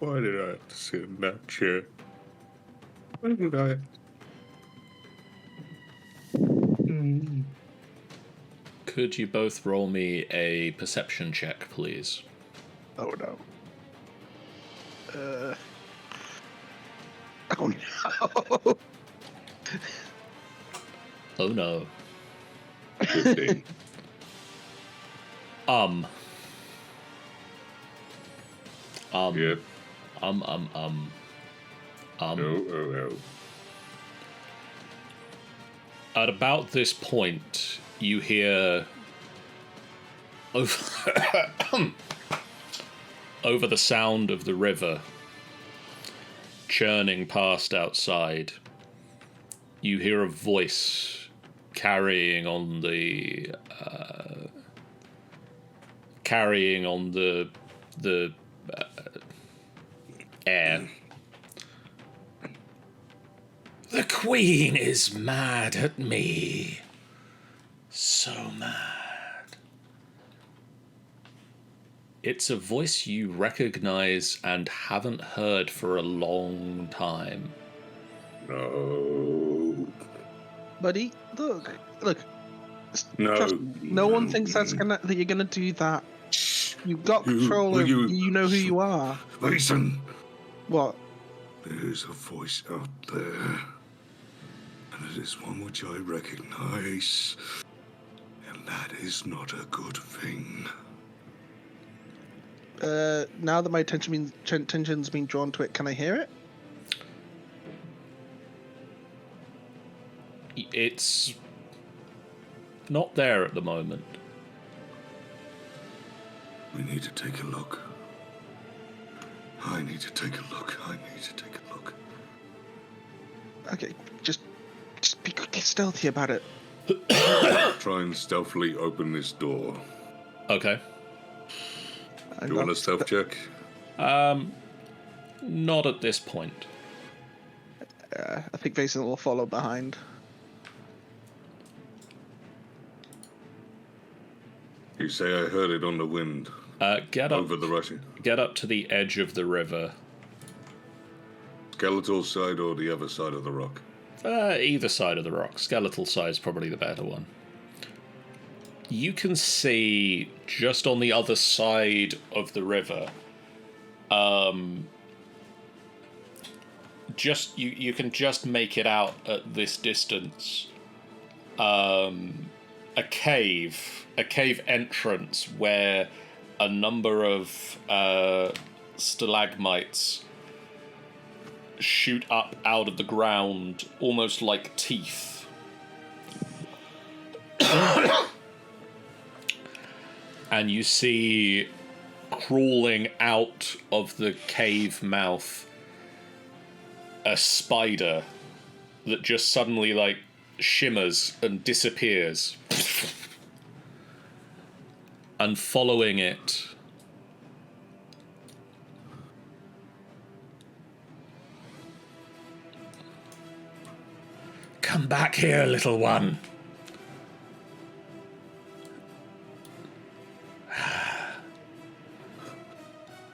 Why did I have to sit in that chair? Why did I? Could you both roll me a perception check, please? Oh no. Oh no. Oh no. 15. Yep. No. At about this point, you hear over the sound of the river churning past outside, you hear a voice carrying on the air. The Queen is mad at me. So mad. It's a voice you recognize and haven't heard for a long time. No. Buddy, look. No. Trust me, no one thinks that you're gonna do that. You've got control of you know who you are. Listen. What? There's a voice out there. And it is one which I recognize. And that is not a good thing. Now that my attention's been drawn to it, can I hear it? It's not there at the moment. We need to take a look. I need to take a look. Okay, just be stealthy about it. Try and stealthily open this door. Okay. Do you want a stealth check? Not at this point. I think Vason will follow behind. You say I heard it on the wind. Get up over the rushing. Get up to the edge of the river. Skeletal side or the other side of the rock? Either side of the rock. Skeletal side is probably the better one. You can see just on the other side of the river, you can just make it out at this distance. A cave entrance where a number of stalagmites shoot up out of the ground, almost like teeth. And you see, crawling out of the cave mouth, a spider that just suddenly, like, shimmers and disappears. And following it, come back here, little one.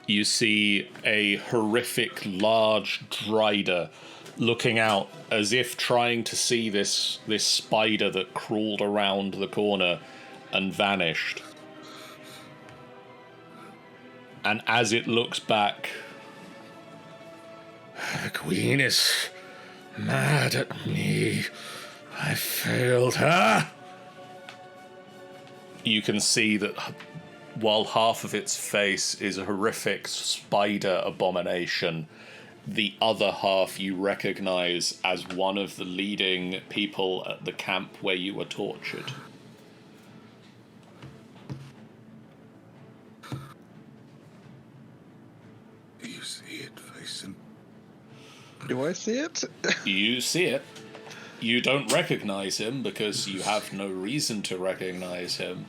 You see a horrific large drider looking out as if trying to see this spider that crawled around the corner and vanished. And as it looks back, the queen is mad at me. I failed her. You can see that while half of its face is a horrific spider abomination, the other half you recognize as one of the leading people at the camp where you were tortured. Do you see it, Faison? Do I see it? You see it. You don't recognize him because you have no reason to recognize him.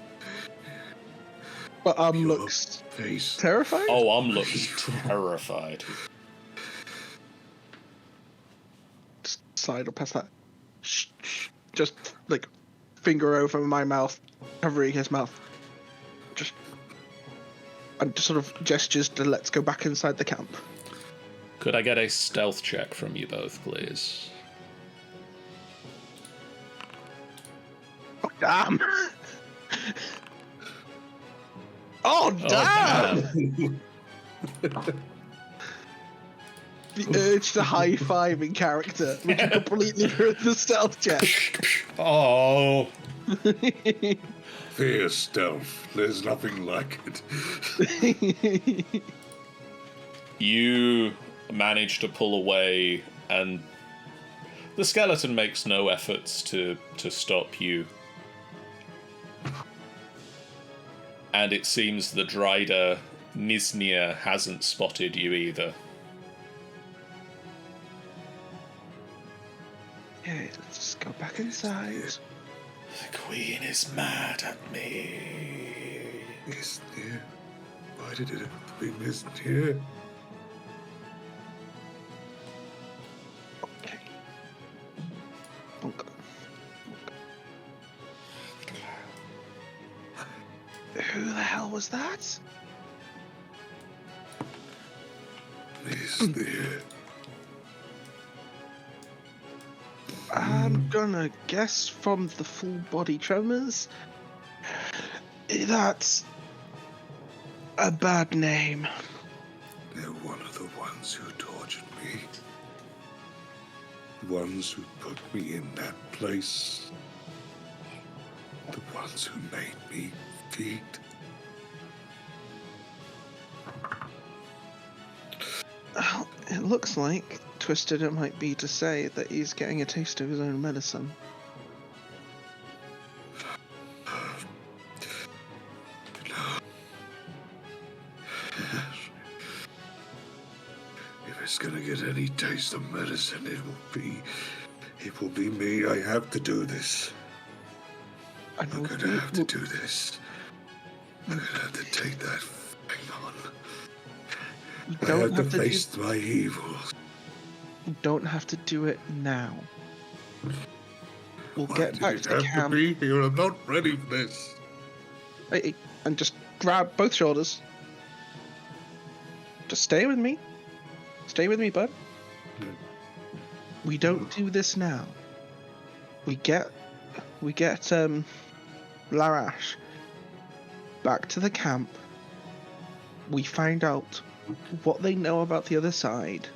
But Your looks face. terrified? Oh, looks terrified. Just slide up past that. Shh, shh. Just, like, finger over my mouth, covering his mouth. And just sort of gestures to let's go back inside the camp. Could I get a stealth check from you both, please? Oh, damn! Oh, damn! The urge to high five in character, which completely ruined the stealth check. Oh. Fear stealth. There's nothing like it. You manage to pull away, and the skeleton makes no efforts to stop you. And it seems the Drider, Niznia, hasn't spotted you either. Okay, let's just go back inside. The queen is mad at me. Niznia? Why did it have to be Niznia? Okay. Okay. Who the hell was that? Niznia. I'm gonna guess from the full body tremors that's a bad name. They're one of the ones who tortured me. The ones who put me in that place. The ones who made me feed. Well, it looks like twisted it might be to say that he's getting a taste of his own medicine. If it's gonna get any taste of medicine, it will be me. I have to do this. And I'm we'll gonna do- have to do this. I'm gonna have to take that thing on. we I don't have to have to face my evils. we don't have to do it now. We'll Why get did back it to the have camp. to be here? I'm not ready for this. Hey, and just grab both shoulders. Just stay with me. Stay with me, bud. We don't do this now. We get Larash back to the camp. We find out what they know about the other side,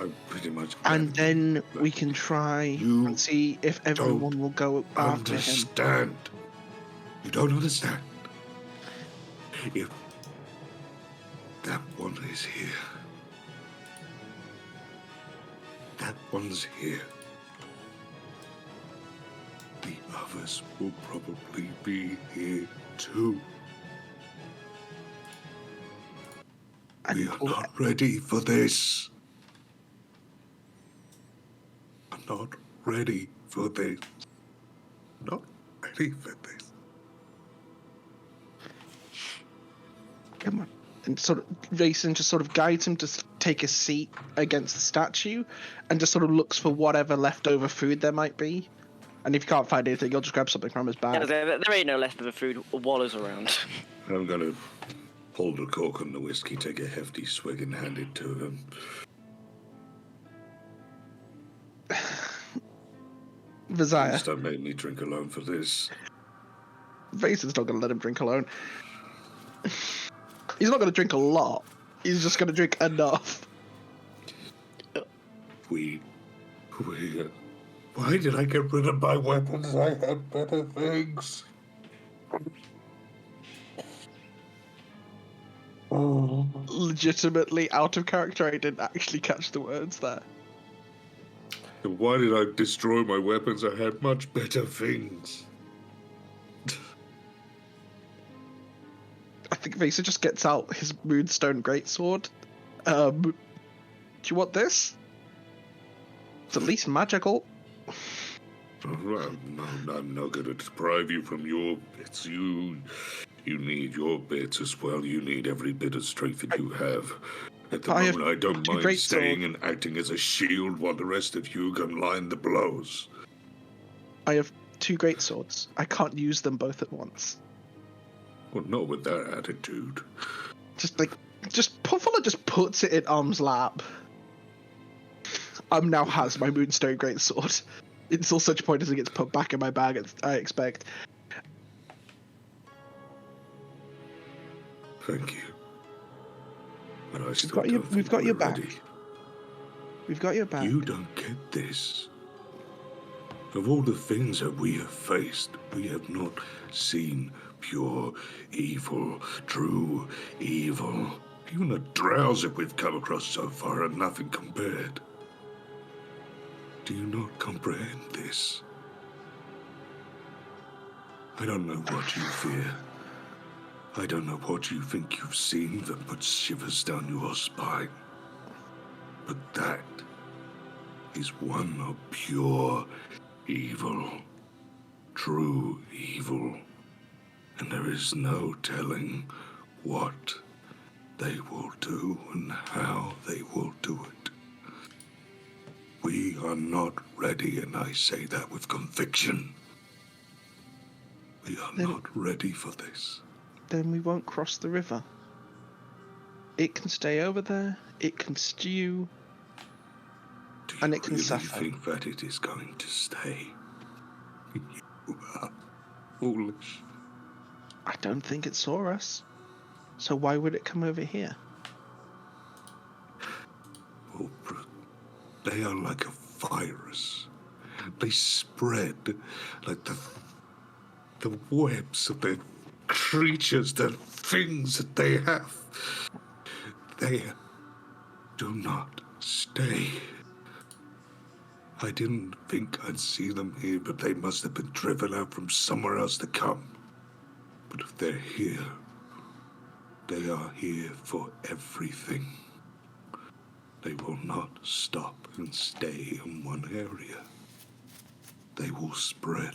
I'm pretty much. and then we can try You and see if everyone will go after him. understand. You don't understand. If that one is here, that one's here, the others will probably be here too. We are not ready for this. I'm not ready for this. Not ready for this. Come on. And sort of, Jason just sort of guides him to take a seat against the statue and just sort of looks for whatever leftover food there might be. And if you can't find anything, you'll just grab something from his bag. There ain't no leftover food or Wallers around. I'm gonna pull the cork on the whiskey, take a hefty swig, and hand it to him. Viziah. Please don't make me drink alone for this. Vason's not going to let him drink alone. He's not going to drink a lot. He's just going to drink enough. Why did I get rid of my weapons? I had better things. Oh. Legitimately out of character, I didn't actually catch the words there. Why did I destroy my weapons? I had much better things. I think Vasa just gets out his moonstone greatsword. Do you want this? It's at least magical. I'm not going to deprive you from your bits. You need your bits as well. You need every bit of strength that you have. At the moment, I don't mind staying and acting as a shield while the rest of you can line the blows. I have 2 great swords. I can't use them both at once. Well, not with that attitude. Fuller just puts it in Arm's lap. Now has my moonstone greatsword. Until such point as it gets put back in my bag, I expect. Thank you. But We've got your back. We've got your back. You don't get this. Of all the things that we have faced, we have not seen pure evil, true evil. Even the drows that we've come across so far are nothing compared. Do you not comprehend this? I don't know what you fear. I don't know what you think you've seen that puts shivers down your spine. But that is one of pure evil. True evil. And there is no telling what they will do and how they will do it. We are not ready, and I say that with conviction. We are not ready for this. Then we won't cross the river. It can stay over there, it can stew, and it can suffer. Do you really think that it is going to stay? You are foolish. I don't think it saw us. So why would it come over here? Oh, they are like a virus. They spread like the webs of the creatures, the things that they have. They do not stay. I didn't think I'd see them here, but they must have been driven out from somewhere else to come. But if they're here, they are here for everything. They will not stop and stay in one area. They will spread.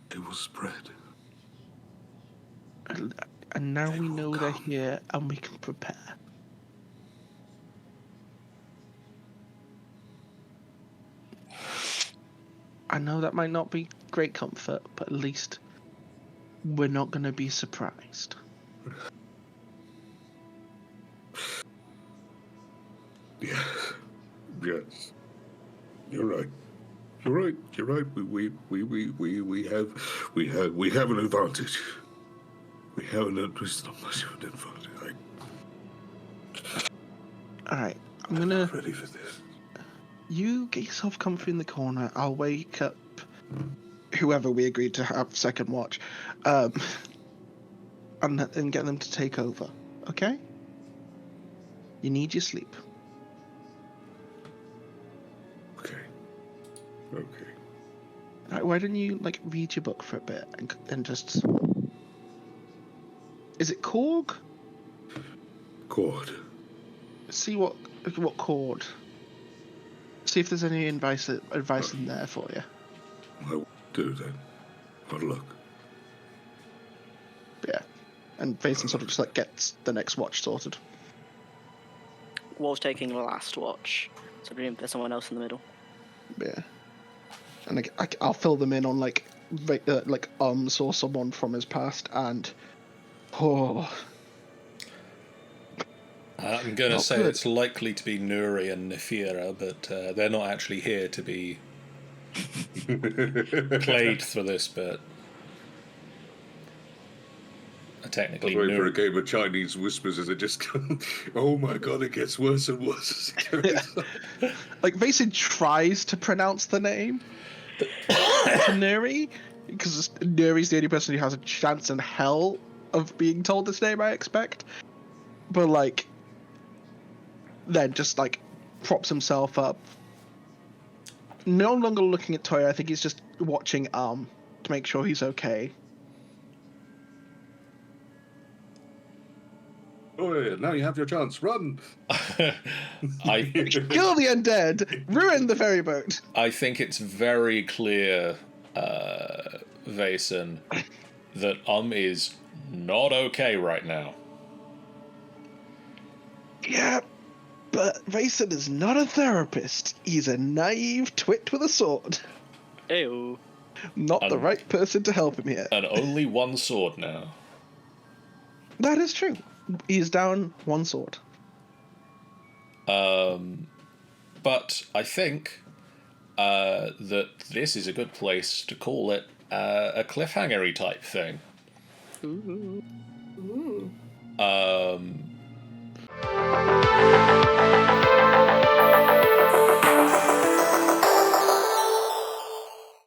They will spread. And now we know they're here and we can prepare. I know that might not be great comfort, but at least we're not going to be surprised. Yes. Yes. You're right. You're right. You're right. We have an advantage. We have an advantage. Alright, I'm gonna... I'm ready for this. You get yourself comfy in the corner. I'll wake up whoever we agreed to have second watch. and get them to take over. Okay? You need your sleep. Okay. Alright, why don't you read your book for a bit and just... Is it Korg? Cord. See what chord. See if there's any advice in there for you. I will do then. I'll look. Yeah. And Vason sort of just gets the next watch sorted. Wolf's taking the last watch, so there's someone else in the middle. Yeah. And I'll fill them in on or someone from his past, and I'm going to Not say good. it's likely to be Nuri and Nefira, but they're not actually here to be played for this bit. Technically, I'm waiting for a Nuri. game of Chinese whispers as it just goes, oh my god, it gets worse and worse as it goes on. Vason tries to pronounce the name to Nuri, because Nuri's the only person who has a chance in hell of being told this name, I expect. But then just props himself up. No longer looking at Toya, I think he's just watching to make sure he's okay. Oh yeah, now you have your chance, run! I Kill the undead! Ruin the ferry boat! I think it's very clear, Vason, that is not okay right now. Yeah, but Vason is not a therapist. He's a naive twit with a sword. Ew. Not the right person to help him here. And only one sword now. That is true. He's down one sword. But I think that this is a good place to call it a cliffhanger-y type thing. Ooh.